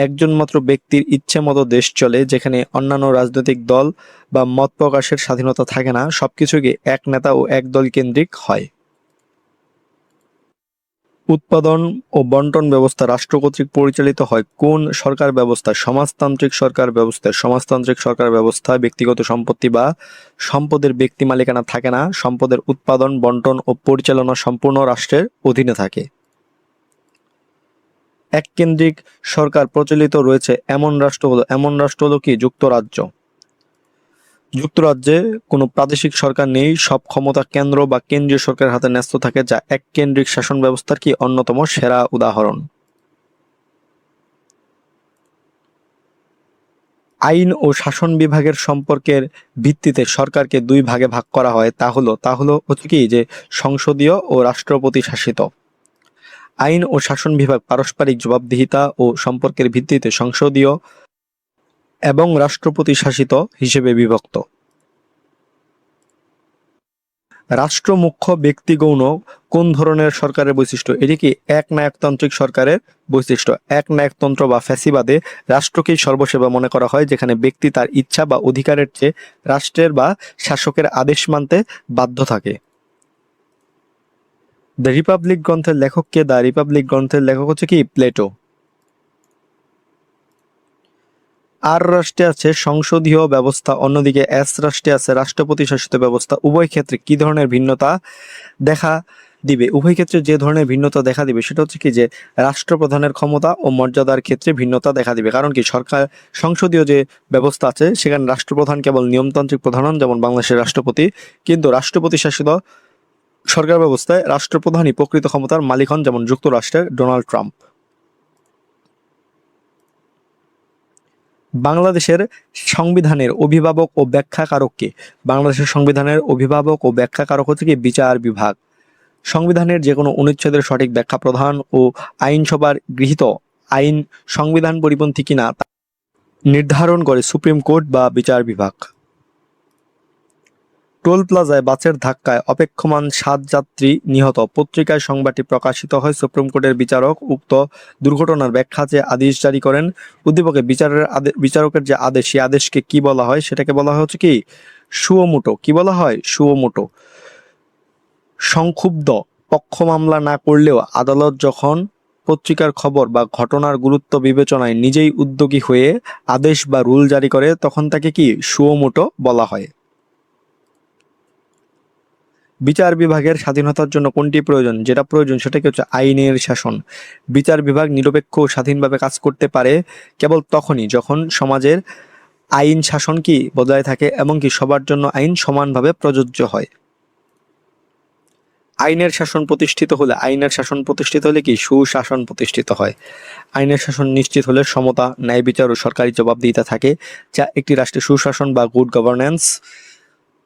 একজন মাত্র ব্যক্তির ইচ্ছে মতো দেশ চলে, যেখানে অন্যান্য রাজনৈতিক দল বা মত প্রকাশের স্বাধীনতা থাকে না, সবকিছুকে এক নেতা ও এক দল কেন্দ্রিক হয়। উৎপাদন ও বন্টন ব্যবস্থা রাষ্ট্র কর্তৃক পরিচালিত হয় কোন সরকার ব্যবস্থায়? সমাজতান্ত্রিক সরকার ব্যবস্থায়। সমাজতান্ত্রিক সরকার ব্যবস্থায় ব্যক্তিগত সম্পত্তি বা সম্পদের ব্যক্তি মালিকানা থাকে না। সম্পদের উৎপাদন, বন্টন ও পরিচালনা সম্পূর্ণ রাষ্ট্রের অধীনে থাকে। এককেন্দ্রিক সরকার প্রচলিত রয়েছে এমন রাষ্ট্র হলো কি? যুক্তরাজ্য। যুক্তরাজ্যে কোনো প্রাদেশিক সরকার নেই, সব ক্ষমতা কেন্দ্র বা কেন্দ্রীয় সরকারের হাতে ন্যস্ত থাকে, যা এককেন্দ্রিক শাসন ব্যবস্থার কি অন্যতম সেরা উদাহরণ। আইন ও শাসন বিভাগের সম্পর্কের ভিত্তিতে সরকারকে দুই ভাগে ভাগ করা হয়, তা হলো হচ্ছে কি যে সংসদীয় ও রাষ্ট্রপতি শাসিত। আইন ও শাসন বিভাগ পারস্পরিক জবাবদিহিতা ও সম্পর্কের ভিত্তিতে সংসদীয় এবং রাষ্ট্রপতি শাসিত হিসেবে বিভক্ত। রাষ্ট্র মুখ্য ব্যক্তি গৌণ কোন ধরনের সরকারের বৈশিষ্ট্য? এটি কি একনায়কতান্ত্রিক সরকারের বৈশিষ্ট্য। একনায়কতন্ত্র বা ফ্যাসিবাদে রাষ্ট্রকেই সর্বসেবা মনে করা হয়, যেখানে ব্যক্তি তার ইচ্ছা বা অধিকারের চেয়ে রাষ্ট্রের বা শাসকের আদেশ মানতে বাধ্য থাকে। দ্য রিপাবলিক গ্রন্থের লেখক কে? দ্য রিপাবলিক গ্রন্থের লেখক হচ্ছে কি? প্লেটো। আর রাষ্ট্রে আছে সংসদীয় ব্যবস্থা, অন্যদিকে এস রাষ্ট্রে আছে রাষ্ট্রপতি শাসিত ব্যবস্থা। উভয় ক্ষেত্রে কি ধরনের ভিন্নতা দেখা দিবে? উভয় ক্ষেত্রে যে ধরনের ভিন্নতা দেখা দিবে সেটা হচ্ছে কি যে রাষ্ট্রপ্রধানের ক্ষমতা ও মর্যাদার ক্ষেত্রে ভিন্নতা দেখা দিবে। কারণ কি সংসদীয় যে ব্যবস্থা আছে সেখানে রাষ্ট্রপ্রধান কেবল নিয়মতান্ত্রিক প্রধান হন, যেমন বাংলাদেশের রাষ্ট্রপতি, কিন্তু রাষ্ট্রপতি শাসিত সরকার ব্যবস্থায় রাষ্ট্রপ্রধানই প্রকৃত ক্ষমতার মালিক হন, যেমন যুক্তরাষ্ট্রের ডোনাল্ড ট্রাম্প। বাংলাদেশের সংবিধানের অভিভাবক ও ব্যাখ্যাকারক কে? বাংলাদেশের সংবিধানের অভিভাবক ও ব্যাখ্যাকারক হচ্ছে কি? বিচার বিভাগ। সংবিধানের যে কোনো অনুচ্ছেদের সঠিক ব্যাখ্যা প্রধান ও আইনসভার গৃহীত আইন সংবিধান পরিপন্থী কিনা তা নির্ধারণ করে সুপ্রিম কোর্ট বা বিচার বিভাগ। টোল প্লাজায় বাসের ধাক্কায় অপেক্ষমান 7 যাত্রী নিহত। পত্রিকায় সংবাদটি প্রকাশিত হয়। সুপ্রিম কোর্টের বিচারক উক্ত দুর্ঘটনার ব্যাখ্যা চেয়ে আদেশ জারি করেন। উদ্দীপকে বিচারকের যে আদেশ, সেই আদেশকে কি বলা হয়? সেটাকে বলা হয় হচ্ছে কি সুও মোটো। কি বলা হয়? সুও মোটো। সংক্ষুব্ধ পক্ষ মামলা না করলেও আদালত যখন পত্রিকার খবর বা ঘটনার গুরুত্ব বিবেচনায় নিজেই উদ্যোগী হয়ে আদেশ বা রুল জারি করে, তখন তাকে কি সুও মোটো বলা হয়। বিচার বিভাগের স্বাধীনতার জন্য কোনটি প্রয়োজন? যেটা প্রয়োজন সেটা কি হচ্ছে আইনের শাসন। বিচার বিভাগ নিরপেক্ষ ও স্বাধীনভাবে কাজ করতে পারে কেবল তখনই যখন সমাজের আইন শাসন কি বজায় থাকে এবং কি সবার জন্য আইন সমানভাবে প্রযোজ্য হয়। আইনের শাসন প্রতিষ্ঠিত হলে কি সুশাসন প্রতিষ্ঠিত হয়। আইনের শাসন নিশ্চিত হলে সমতা, ন্যায় বিচার ও সরকারি জবাবদিহিতা থাকে, যা একটি রাষ্ট্রের সুশাসন বা গুড গভর্নেন্স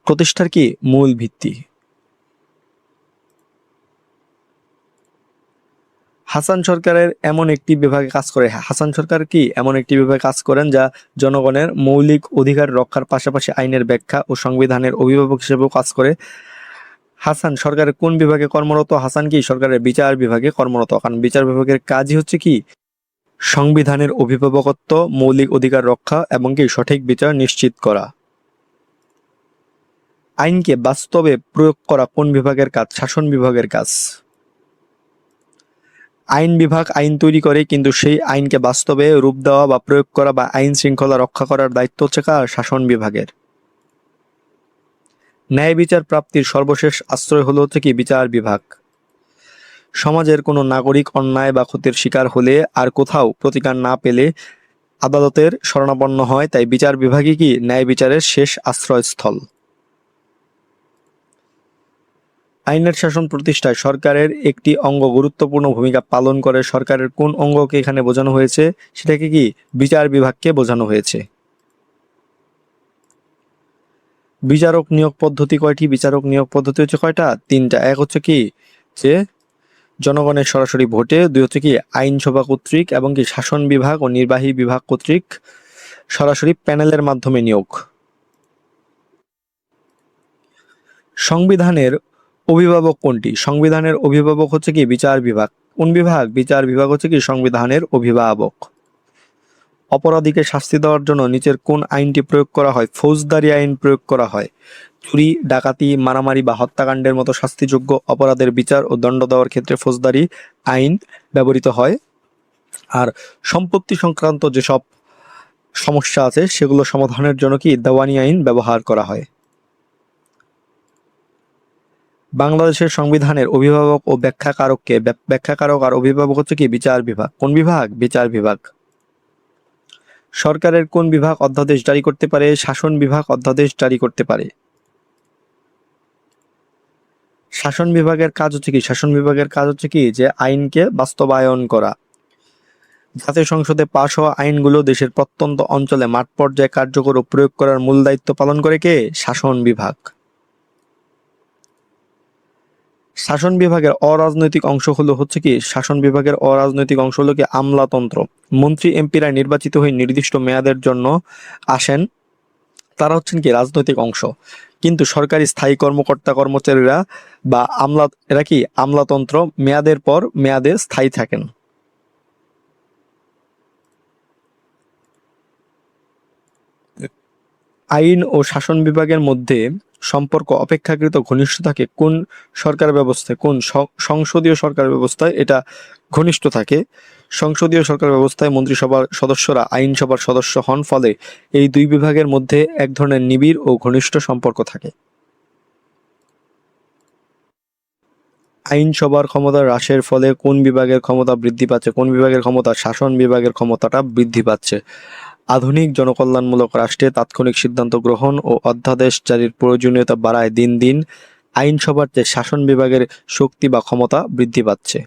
প্রতিষ্ঠার কি মূল ভিত্তি। হাসান সরকারের এমন একটি বিভাগে কাজ করে। হাসান সরকার কি এমন একটি বিভাগে কাজ করেন যা জনগণের মৌলিক অধিকার রক্ষার পাশাপাশি আইনের ব্যাখ্যা ও সংবিধানের অভিভাবক হিসেবেও কাজ করে। হাসান সরকারের কোন বিভাগে কর্মরত? হাসান কি সরকারের বিচার বিভাগে কর্মরত। কারণ বিচার বিভাগের কাজই হচ্ছে কি সংবিধানের অভিভাবকত্ব, মৌলিক অধিকার রক্ষা এবং কি সঠিক বিচার নিশ্চিত করা। আইনকে বাস্তবে প্রয়োগ করা কোন বিভাগের কাজ? শাসন বিভাগের কাজ। আইন বিভাগ আইন তৈরি করে, কিন্তু সেই আইনকে বাস্তবে রূপ দেওয়া বা প্রয়োগ করা বা আইন শৃঙ্খলা রক্ষা করার দায়িত্ব হচ্ছে কার? শাসন বিভাগের। ন্যায় বিচার প্রাপ্তির সর্বশেষ আশ্রয় হলো হচ্ছে কি বিচার বিভাগ। সমাজের কোনো নাগরিক অন্যায় বা ক্ষতির শিকার হলে আর কোথাও প্রতিকার না পেলে আদালতের শরণাপন্ন হয়, তাই বিচার বিভাগই কি ন্যায় বিচারের শেষ আশ্রয়স্থল। আইনের শাসন প্রতিষ্ঠায় সরকারের একটি অঙ্গ গুরুত্বপূর্ণ ভূমিকা পালন করে। সরকারের কোন অঙ্গকে এখানে বোঝানো হয়েছে? সেটাকে কি বিচার বিভাগকে বোঝানো হয়েছে। বিচারক নিয়োগ পদ্ধতি কয়টি? বিচারক নিয়োগ পদ্ধতি হচ্ছে কয়টা? 3টা। এক হচ্ছে কি যে জনগণের সরাসরি ভোটে, 2 হচ্ছে কি আইনসভা কর্তৃক এবং কি শাসন বিভাগ ও নির্বাহী বিভাগ কর্তৃক সরাসরি প্যানেলের মাধ্যমে নিয়োগ। সংবিধানের অভিভাবক কোনটি? সংবিধানের অভিভাবক হচ্ছে কি বিচার বিভাগ। কোন বিভাগ? বিচার বিভাগ হচ্ছে কি সংবিধানের অভিভাবক। অপরাধীকে শাস্তি দেওয়ার জন্য নিচের কোন আইনটি প্রয়োগ করা হয়? ফৌজদারি আইন প্রয়োগ করা হয়। চুরি, ডাকাতি, মারামারি বা হত্যাকাণ্ডের মতো শাস্তিযোগ্য অপরাধের বিচার ও দণ্ড দেওয়ার ক্ষেত্রে ফৌজদারি আইন ব্যবহৃত হয়। আর সম্পত্তি সংক্রান্ত যেসব সমস্যা আছে সেগুলো সমাধানের জন্য কি দেওয়ানি আইন ব্যবহার করা হয়। বাংলাদেশের সংবিধানের অভিভাবক ও ব্যাখ্যাকারককে? ব্যাখ্যাকারক আর অভিভাবক হচ্ছে কি বিচার বিভাগ। কোন বিভাগ? বিচার বিভাগ। সরকারের কোন বিভাগ অধ্যাদেশ জারি করতে পারে? শাসন বিভাগ অধ্যাদেশ জারি করতে পারে। শাসন বিভাগের কাজ হচ্ছে কি? শাসন বিভাগের কাজ হচ্ছে কি যে আইনকে বাস্তবায়ন করা। জাতীয় সংসদে পাশ হওয়া আইনগুলো দেশের প্রত্যন্ত অঞ্চলে মাঠ পর্যায়ে কার্যকর ও প্রয়োগ করার মূল দায়িত্ব পালন করে কে? শাসন বিভাগ। শাসন বিভাগের অরাজনৈতিক অংশ হচ্ছে কি? শাসন বিভাগের অরাজনৈতিক অংশ হলো কি আমলাতন্ত্র। মন্ত্রী এমপিরা নির্বাচিত হয়ে নির্দিষ্ট মেয়াদের জন্য আসেন, তারা হচ্ছেন কি রাজনৈতিক অংশ। কিন্তু সরকারি স্থায়ী কর্মকর্তা কর্মচারীরা বা এরা কি আমলাতন্ত্র, মেয়াদের পর মেয়াদে স্থায়ী থাকেন। আইন ও শাসন বিভাগের মধ্যে সম্পর্ক অপেক্ষাকৃত ঘনিষ্ঠ থাকে কোন সরকার ব্যবস্থায়? কোন সংসদীয় সরকার ব্যবস্থায় এটা ঘনিষ্ঠ থাকে। সংসদীয় সরকার ব্যবস্থায় মন্ত্রিসভার সদস্যরা আইনসভার সদস্য হন, ফলে এই দুই বিভাগের মধ্যে এক ধরনের নিবিড় ও ঘনিষ্ঠ সম্পর্ক থাকে। আইনসভার ক্ষমতা হ্রাসের ফলে কোন বিভাগের ক্ষমতা বৃদ্ধি পাচ্ছে? কোন বিভাগের ক্ষমতা? শাসন বিভাগের ক্ষমতাটা বৃদ্ধি পাচ্ছে। আধুনিক জনকল্যাণমূলক রাষ্ট্রে তাৎক্ষণিক সিদ্ধান্ত গ্রহণ ও অধ্যাদেশ জারির প্রয়োজনীয়তা বাড়ায় দিন দিন আইনসভার চেয়ে শাসন বিভাগের শক্তি বা ক্ষমতা বৃদ্ধি পাচ্ছে।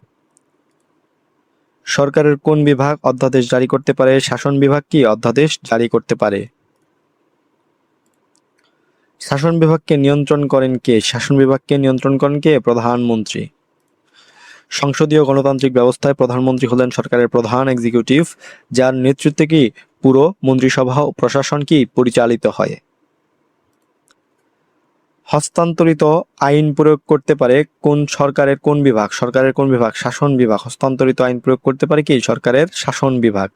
সরকারের কোন বিভাগ অধ্যাদেশ জারি করতে পারে? শাসন বিভাগ কি অধ্যাদেশ জারি করতে পারে। শাসন বিভাগকে নিয়ন্ত্রণ করেন কে? শাসন বিভাগকে নিয়ন্ত্রণ করেন কে? প্রধানমন্ত্রী। সংসদীয় গণতান্ত্রিক ব্যবস্থায় প্রধানমন্ত্রী হলেন সরকারের প্রধান এক্সিকিউটিভ, যার নেতৃত্বে কি পুরো মন্ত্রিসভা ও প্রশাসন কি পরিচালিত হয়। হস্তান্তরিত আইন প্রয়োগ করতে পারে কোন সরকারের কোন বিভাগ? সরকারের কোন বিভাগ? শাসন বিভাগ। হস্তান্তরিত আইন প্রয়োগ করতে পারে কি? সরকারের শাসন বিভাগ।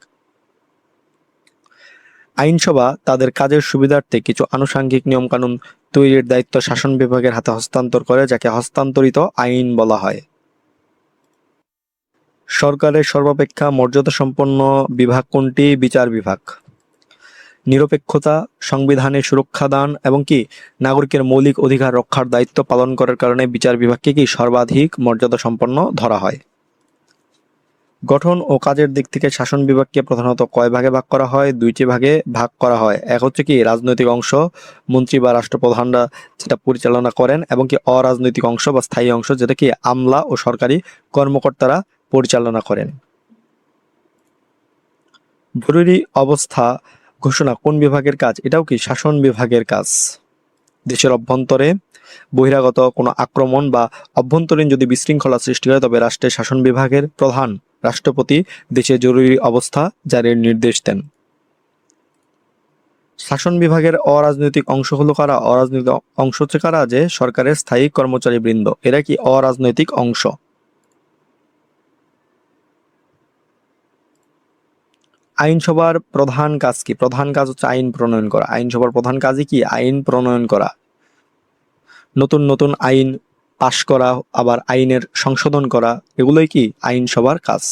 আইনসভা তাদের কাজের সুবিধার্থে কিছু আনুষঙ্গিক নিয়মকানুন তৈরির দায়িত্ব শাসন বিভাগের হাতে হস্তান্তর করে, যাকে হস্তান্তরিত আইন বলা হয়। সরকারের সর্বাপেক্ষা মর্যাদাসম্পন্ন বিভাগ কোনটি? বিচার বিভাগ। নিরপেক্ষতা, সংবিধানের সুরক্ষা দান এবং কি নাগরিকের মৌলিক অধিকার রক্ষার দায়িত্ব পালন করার কারণে বিচার বিভাগকে কি সর্বাধিক মর্যাদাসম্পন্ন ধরা হয়। গঠন ও কাজের দিক থেকে শাসন বিভাগকে প্রধানত কয় ভাগে ভাগ করা হয়? দুইটি ভাগে ভাগ করা হয়। এক হচ্ছে কি রাজনৈতিক অংশ, মন্ত্রী বা রাষ্ট্রপ্রধানরা যেটা পরিচালনা করেন, এবং কি অরাজনৈতিক অংশ বা স্থায়ী অংশ, যেটা কি আমলা ও সরকারি কর্মকর্তারা পরিচালনা করেন। জরুরি অবস্থা ঘোষণা কোন বিভাগের কাজ? এটাও কি শাসন বিভাগের কাজ। দেশের অভ্যন্তরে বহিরাগত কোনো আক্রমণ বা অভ্যন্তরীণ যদি বিশৃঙ্খলা সৃষ্টি হয়, তবে রাষ্ট্রের শাসন বিভাগের প্রধান রাষ্ট্রপতি দেশে জরুরি অবস্থা জারির নির্দেশ দেন। শাসন বিভাগের অরাজনৈতিক অংশ হলো কারা? অরাজনৈতিক অংশ হচ্ছে কারা? যে সরকারের স্থায়ী কর্মচারী বৃন্দ, এরা কি অরাজনৈতিক অংশ। আইনসভার প্রধান কাজ কি? প্রধান কাজ হচ্ছে আইন প্রণয়ন করা। আইনসভার প্রধান কাজই কি? আইন প্রণয়ন করা। নতুন নতুন আইন পাশ করা, আবার আইনের সংশোধন করা, এগুলোই কি আইনসভার কাজ।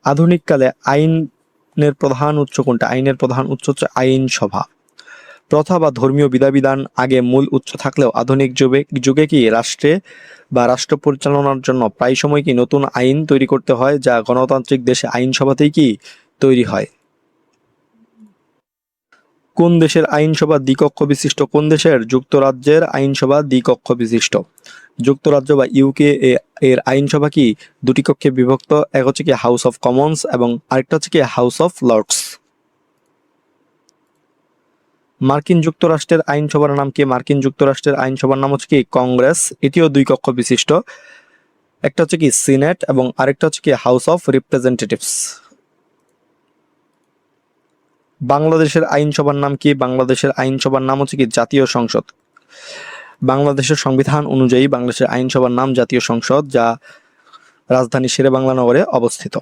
আধুনিক কালে আইনের প্রধান উৎস কোনটা? আইনের প্রধান উৎস হচ্ছে আইনসভা। প্রথা বা ধর্মীয় বিধান আগে মূল উৎস থাকলেও আধুনিক যুগে কি রাষ্ট্রে বা রাষ্ট্র পরিচালনার জন্য প্রায় সময় কি নতুন আইন তৈরি করতে হয়, যা গণতান্ত্রিক দেশে আইনসভাতেই কি তৈরি হয়। কোন দেশের আইনসভা দ্বিকক্ষ বিশিষ্ট? কোন দেশের? যুক্তরাজ্যের আইনসভা দ্বিকক্ষ বিশিষ্ট। যুক্তরাজ্য বা ইউকে এর আইনসভা কি দুটি কক্ষে বিভক্ত। এক হচ্ছে কি হাউস অফ কমন্স এবং আরেকটা হচ্ছে কি হাউস অফ লর্ডস। মার্কিন যুক্তরাষ্ট্রের আইনসভার নাম কি? মার্কিন যুক্তরাষ্ট্রের আইনসভার নাম হচ্ছে কি কংগ্রেস। এটিও দুই কক্ষ বিশিষ্ট। একটা হচ্ছে কি সিনেট এবং আরেকটা হচ্ছে কি হাউস অফ রিপ্রেজেন্টেটিভস। বাংলাদেশের আইনসভার নাম কি? বাংলাদেশের আইনসভার নাম হচ্ছে কি জাতীয় সংসদ। বাংলাদেশের সংবিধান অনুযায়ী বাংলাদেশের আইনসভার নাম জাতীয় সংসদ, যা রাজধানী শেরেবাংলা নগরে অবস্থিত।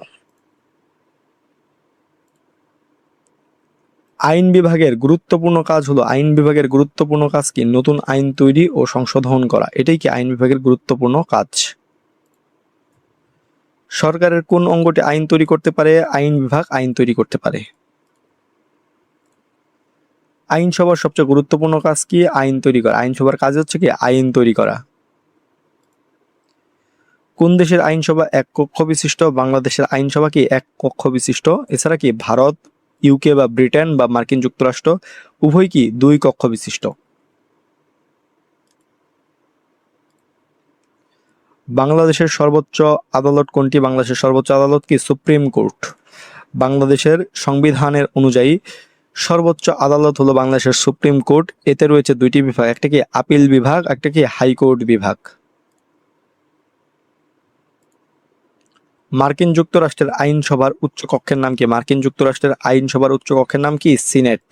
আইন বিভাগের গুরুত্বপূর্ণ কাজ হলো, আইন বিভাগের গুরুত্বপূর্ণ কাজ কি? নতুন আইন তৈরি ও সংশোধন করা, এটাই কি আইন বিভাগের গুরুত্বপূর্ণ কাজ। সরকারের কোন অঙ্গটি আইন তৈরি করতে পারে? আইন বিভাগ আইন তৈরি করতে পারে। আইনসভার সবচেয়ে গুরুত্বপূর্ণ কাজ কি? আইন তৈরি করা। আইনসভার কাজ হচ্ছে কি আইন তৈরি করা। কোন দেশের আইনসভা এক কক্ষ বিশিষ্ট? বাংলাদেশের আইনসভা কি এক কক্ষ বিশিষ্ট। এছাড়া কি ভারত, ইউকে বা ব্রিটেন বা মার্কিন যুক্তরাষ্ট্র উভয় কি দুই কক্ষ বিশিষ্ট। বাংলাদেশের সর্বোচ্চ আদালত কোনটি? বাংলাদেশের সর্বোচ্চ আদালত কি সুপ্রিম কোর্ট। বাংলাদেশের সংবিধানের অনুযায়ী সর্বোচ্চ আদালত হলো বাংলাদেশের সুপ্রিম কোর্ট। এতে রয়েছে দুইটি বিভাগ, একটা কি আপিল বিভাগ, একটা কি হাইকোর্ট বিভাগ। মার্কিন যুক্তরাষ্ট্রের আইনসভার উচ্চ কক্ষের নাম কি? মার্কিন যুক্তরাষ্ট্রের আইনসভার উচ্চ কক্ষের নাম কি? সিনেট।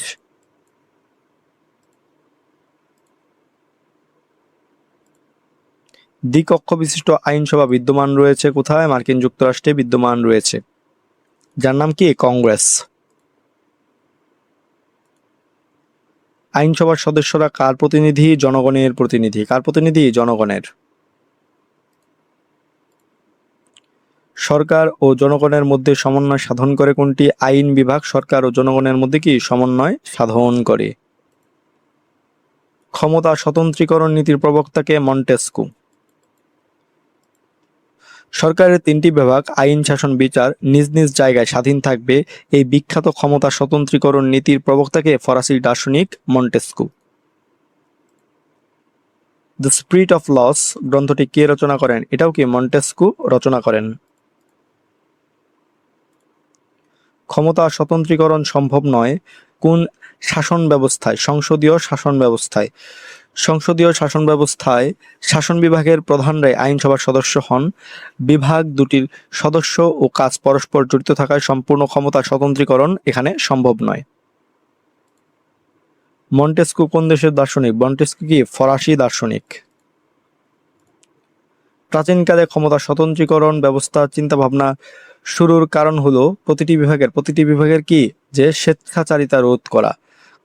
দ্বিকক্ষ বিশিষ্ট আইনসভা বিদ্যমান রয়েছে কোথায়? মার্কিন যুক্তরাষ্ট্রে বিদ্যমান রয়েছে, যার নাম কি কংগ্রেস। আইনসভার সদস্যরা কার প্রতিনিধি? জনগণের প্রতিনিধি। কার প্রতিনিধি? জনগণের। সরকার ও জনগণের মধ্যে সমন্বয় সাধন করে কোনটি? আইন বিভাগ সরকার ও জনগণের মধ্যে কি সমন্বয় সাধন করে। ক্ষমতা স্বতন্ত্রীকরণ নীতির প্রবক্তাকে? মন্টেস্কু। সরকারের তিনটি বিভাগ আইন, শাসন, বিচার নিজ নিজ জায়গায় স্বাধীন থাকবে, এই বিখ্যাত ক্ষমতা স্বতন্ত্রীকরণ নীতির প্রবক্তাকে? ফরাসি দার্শনিক Montesquieu. The spirit of laws গ্রন্থটি কে রচনা করেন? এটাও কি মন্টেস্কু রচনা করেন। ক্ষমতা স্বতন্ত্রীকরণ সম্ভব নয় কোন শাসন ব্যবস্থায়? সংসদীয় শাসন ব্যবস্থায়। সংসদীয় শাসন ব্যবস্থায় শাসন বিভাগের প্রধানরাই আইনসভার সদস্য হন। বিভাগ দুটির সদস্য ও কাজ পরস্পর জড়িত থাকায় সম্পূর্ণ ক্ষমতা স্বতন্ত্রীকরণ এখানে সম্ভব নয়। মন্টেস্কু কোন দেশের দার্শনিক? মন্টেস্কু কি ফরাসি দার্শনিক। প্রাচীনকালে ক্ষমতা স্বতন্ত্রীকরণ ব্যবস্থা চিন্তাভাবনা শুরুর কারণ হলো প্রতিটি বিভাগের কি যে স্বেচ্ছাচারিতা রোধ করা।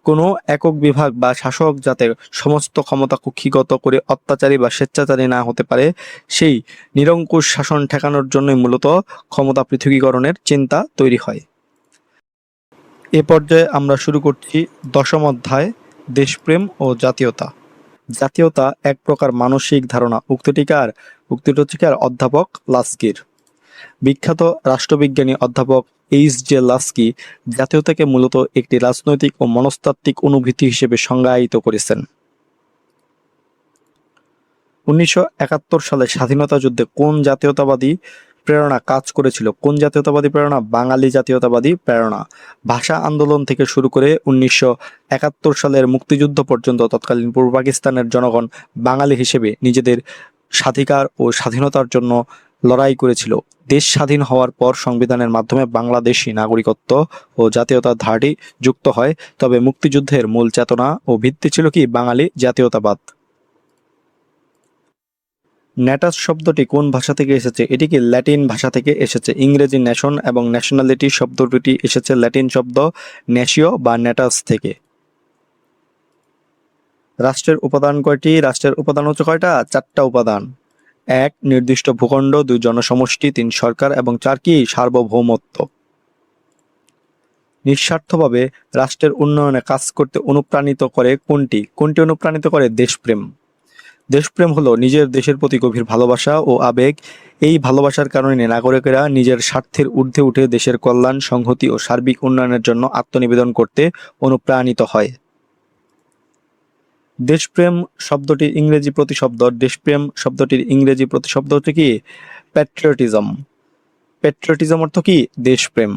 কোনো একক বিভাগ বা শাসক যাতে সমস্ত ক্ষমতা কুক্ষিগত করে অত্যাচারী বা স্বেচ্ছাচারী না হতে পারে, সেই নিরঙ্কুশ শাসন ঠেকানোর জন্যই মূলত ক্ষমতা পৃথকীকরণের চিন্তা তৈরি হয়। এ পর্যায়ে আমরা শুরু করছি দশম অধ্যায়, দেশপ্রেম ও জাতীয়তা। জাতীয়তা এক প্রকার মানসিক ধারণা। উক্তিটি হচ্ছে কার? অধ্যাপক লাস্কির। বিখ্যাত রাষ্ট্রবিজ্ঞানী অধ্যাপক এইচ.জে. লাস্কি জাতীয়তাকে মূলত একটি রাজনৈতিক ও মনস্তাত্ত্বিক অনুভূতি হিসেবে সংজ্ঞায়িত করেছেন। 1971 সালে স্বাধীনতা যুদ্ধে কোন জাতীয়তাবাদী প্রেরণা কাজ করেছিল? কোন জাতীয়তাবাদী প্রেরণা? বাঙালি জাতীয়তাবাদী প্রেরণা। ভাষা আন্দোলন থেকে শুরু করে 1971 সালের মুক্তিযুদ্ধ পর্যন্ত তৎকালীন পূর্ব পাকিস্তানের জনগণ বাঙালি হিসেবে নিজেদের স্বাধিকার ও স্বাধীনতার জন্য লড়াই করেছিল। দেশ স্বাধীন হওয়ার পর সংবিধানের মাধ্যমে বাংলাদেশী নাগরিকত্ব ও জাতীয়তার ধারাটি যুক্ত হয়, তবে মুক্তিযুদ্ধের মূল চেতনা ও ভিত্তি ছিল কি? বাঙালি জাতীয়তাবাদ। ন্যাটাস শব্দটি কোন ভাষা থেকে এসেছে? এটি কি ল্যাটিন ভাষা থেকে এসেছে। ইংরেজি ন্যাশন এবং ন্যাশনালিটি শব্দ দুটি এসেছে ল্যাটিন শব্দ ন্যাশিও বা ন্যাটাস থেকে। রাষ্ট্রের উপাদান কয়টি? রাষ্ট্রের উপাদান হচ্ছে কয়টা? 4টা উপাদান। 1 নির্দিষ্ট ভূখণ্ড, 2 জনসমষ্টি, 3 সরকার এবং 4 কি? সার্বভৌমত্ব। নিঃস্বার্থভাবে রাষ্ট্রের উন্নয়নে কাজ করতে অনুপ্রাণিত করে কোনটি? অনুপ্রাণিত করে? দেশপ্রেম। দেশপ্রেম হলো নিজের দেশের প্রতি গভীর ভালোবাসা ও আবেগ। এই ভালোবাসার কারণে নাগরিকেরা নিজের স্বার্থের ঊর্ধ্বে উঠে দেশের কল্যাণ, সংহতি ও সার্বিক উন্নয়নের জন্য আত্মনিবেদন করতে অনুপ্রাণিত হয়। দেশপ্রেম শব্দটির ইংরেজি প্রতিশব্দ হচ্ছে কি? প্যাট্রিয়টিজম। প্যাট্রিয়টিজম অর্থ কি? দেশপ্রেম।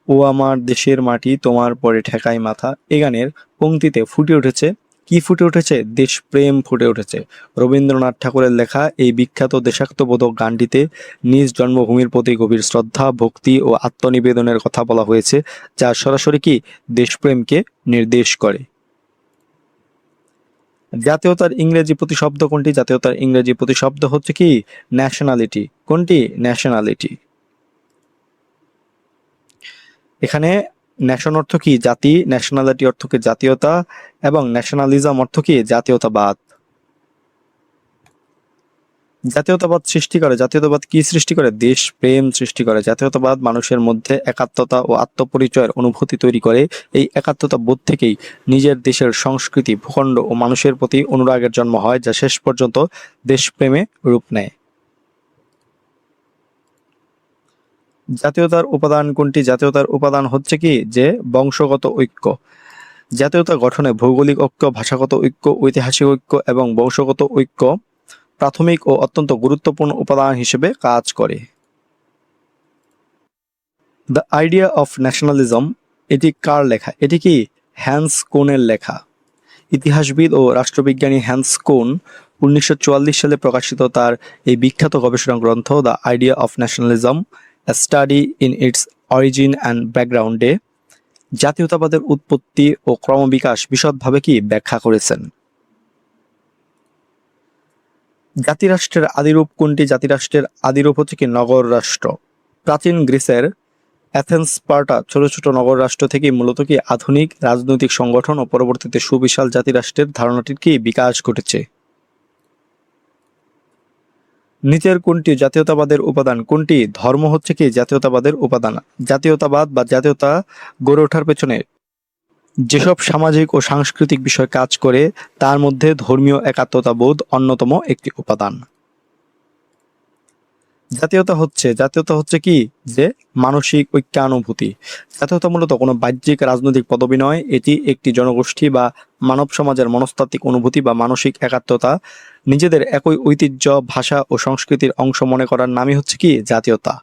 ও আমার দেশের মাটি তোমার পরে ঠেকাই মাথা, এ গানের পংক্তিতে ফুটে উঠেছে কি? দেশপ্রেম ফুটে উঠেছে। রবীন্দ্রনাথ ঠাকুরের লেখা এই বিখ্যাত দেশাত্মবোধক গানটিতে নিজ জন্মভূমির প্রতি গভীর শ্রদ্ধা, ভক্তি ও আত্মনিবেদনের কথা বলা হয়েছে, যা সরাসরি কি? দেশপ্রেমকে নির্দেশ করে। জাতীয়তার ইংরেজি প্রতিশব্দ কোনটি? জাতীয়তার ইংরেজি প্রতিশব্দ হচ্ছে কি? ন্যাশনালিটি। কোনটি? ন্যাশনালিটি। এখানে ন্যাশন অর্থ কি? জাতি, ন্যাশনালিটি অর্থ কি? জাতীয়তা, এবং ন্যাশনালিজম অর্থ কি? জাতীয়তাবাদ। জাতীয়তাবাদ কি সৃষ্টি করে? দেশপ্রেম সৃষ্টি করে। জাতীয়তাবাদ মানুষের মধ্যে একাত্মতা ও আত্মপরিচয়ের অনুভূতি তৈরি করে। এই একাত্মতা বোধ থেকেই নিজের দেশের সংস্কৃতি, ভূখণ্ড ও মানুষের প্রতি অনুরাগের জন্ম হয়, যা শেষ পর্যন্ত দেশপ্রেমে রূপ নেয়। জাতীয়তার উপাদান কোনটি? জাতীয়তার উপাদান হচ্ছে কি? যে বংশগত ঐক্য। জাতীয়তা গঠনে ভৌগোলিক ঐক্য, ভাষাগত ঐক্য, ঐতিহাসিক ঐক্য এবং বংশগত ঐক্য প্রাথমিক ও অত্যন্ত গুরুত্বপূর্ণ উপাদান হিসেবে কাজ করে। দ্য আইডিয়া অফ ন্যাশনালিজম, এটি কার লেখা? এটি কি? হ্যান্স কোনের লেখা। ইতিহাসবিদ ও রাষ্ট্রবিজ্ঞানী হ্যান্স কোন 1944 সালে প্রকাশিত তার এই বিখ্যাত গবেষণা গ্রন্থ the idea of nationalism, a study in it's origin and ব্যাকগ্রাউন্ডে জাতীয়তাবাদের উৎপত্তি ও ক্রমবিকাশ বিশদভাবে কি ব্যাখ্যা করেছেন। জাতিরাষ্ট্রের আদিরূপ কোনটি? জাতিরাষ্ট্রের আদিরূপ হচ্ছে কি? নগর রাষ্ট্র। প্রাচীন গ্রিসের অ্যাথেন্স, স্পার্টা ছোট ছোট নগর রাষ্ট্র থেকে মূলত কি আধুনিক রাজনৈতিক সংগঠন ও পরবর্তীতে সুবিশাল জাতিরাষ্ট্রের ধারণাটির কি বিকাশ ঘটেছে। নিচের কোনটি জাতীয়তাবাদের উপাদান? কোনটি? ধর্ম হচ্ছে কি জাতীয়তাবাদের উপাদান। জাতীয়তাবাদ বা জাতীয়তা গড়ে ওঠার পেছনে যেসব সামাজিক ও সাংস্কৃতিক বিষয় কাজ করে, তার মধ্যে ধর্মীয় একাত্মতাবোধ অন্যতম একটি উপাদান। জাতীয়তা হচ্ছে কি? যে মানসিক ঐক্যানুভূতি। জাতীয়তা মূলত কোনো বাহ্যিক রাজনৈতিক পদবি নয়, এটি একটি জনগোষ্ঠী বা মানব সমাজের মনস্তাত্ত্বিক অনুভূতি বা মানসিক একাত্মতা। নিজেদের একই ঐতিহ্য, ভাষা ও সংস্কৃতির অংশ মনে করার নামই হচ্ছে কি? জাতীয়তা।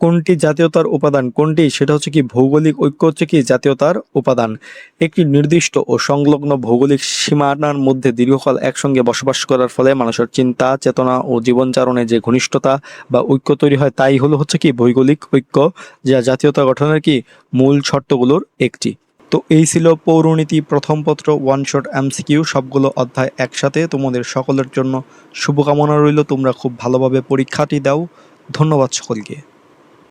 কোনটি জাতীয়তার উপাদান? কোনটি? সেটা হচ্ছে কি ভৌগোলিক ঐক্য হচ্ছে কি জাতীয়তার উপাদান। একটি নির্দিষ্ট ও সংলগ্ন ভৌগোলিক সীমানার মধ্যে দীর্ঘকাল একসঙ্গে বসবাস করার ফলে মানুষের চিন্তা, চেতনা ও জীবনচারণে যে ঘনিষ্ঠতা বা ঐক্য তৈরি হয় তাই হচ্ছে কি ভৌগোলিক ঐক্য, যা জাতীয়তা গঠনের কি মূল শর্তগুলোর একটি। তো এই ছিল পৌরনীতি প্রথম পত্র ওয়ান শট এমসিকিউ, সবগুলো অধ্যায় একসাথে। তোমাদের সকলের জন্য শুভকামনা রইল, তোমরা খুব ভালোভাবে পরীক্ষাটি দাও। ধন্যবাদ সকলকে।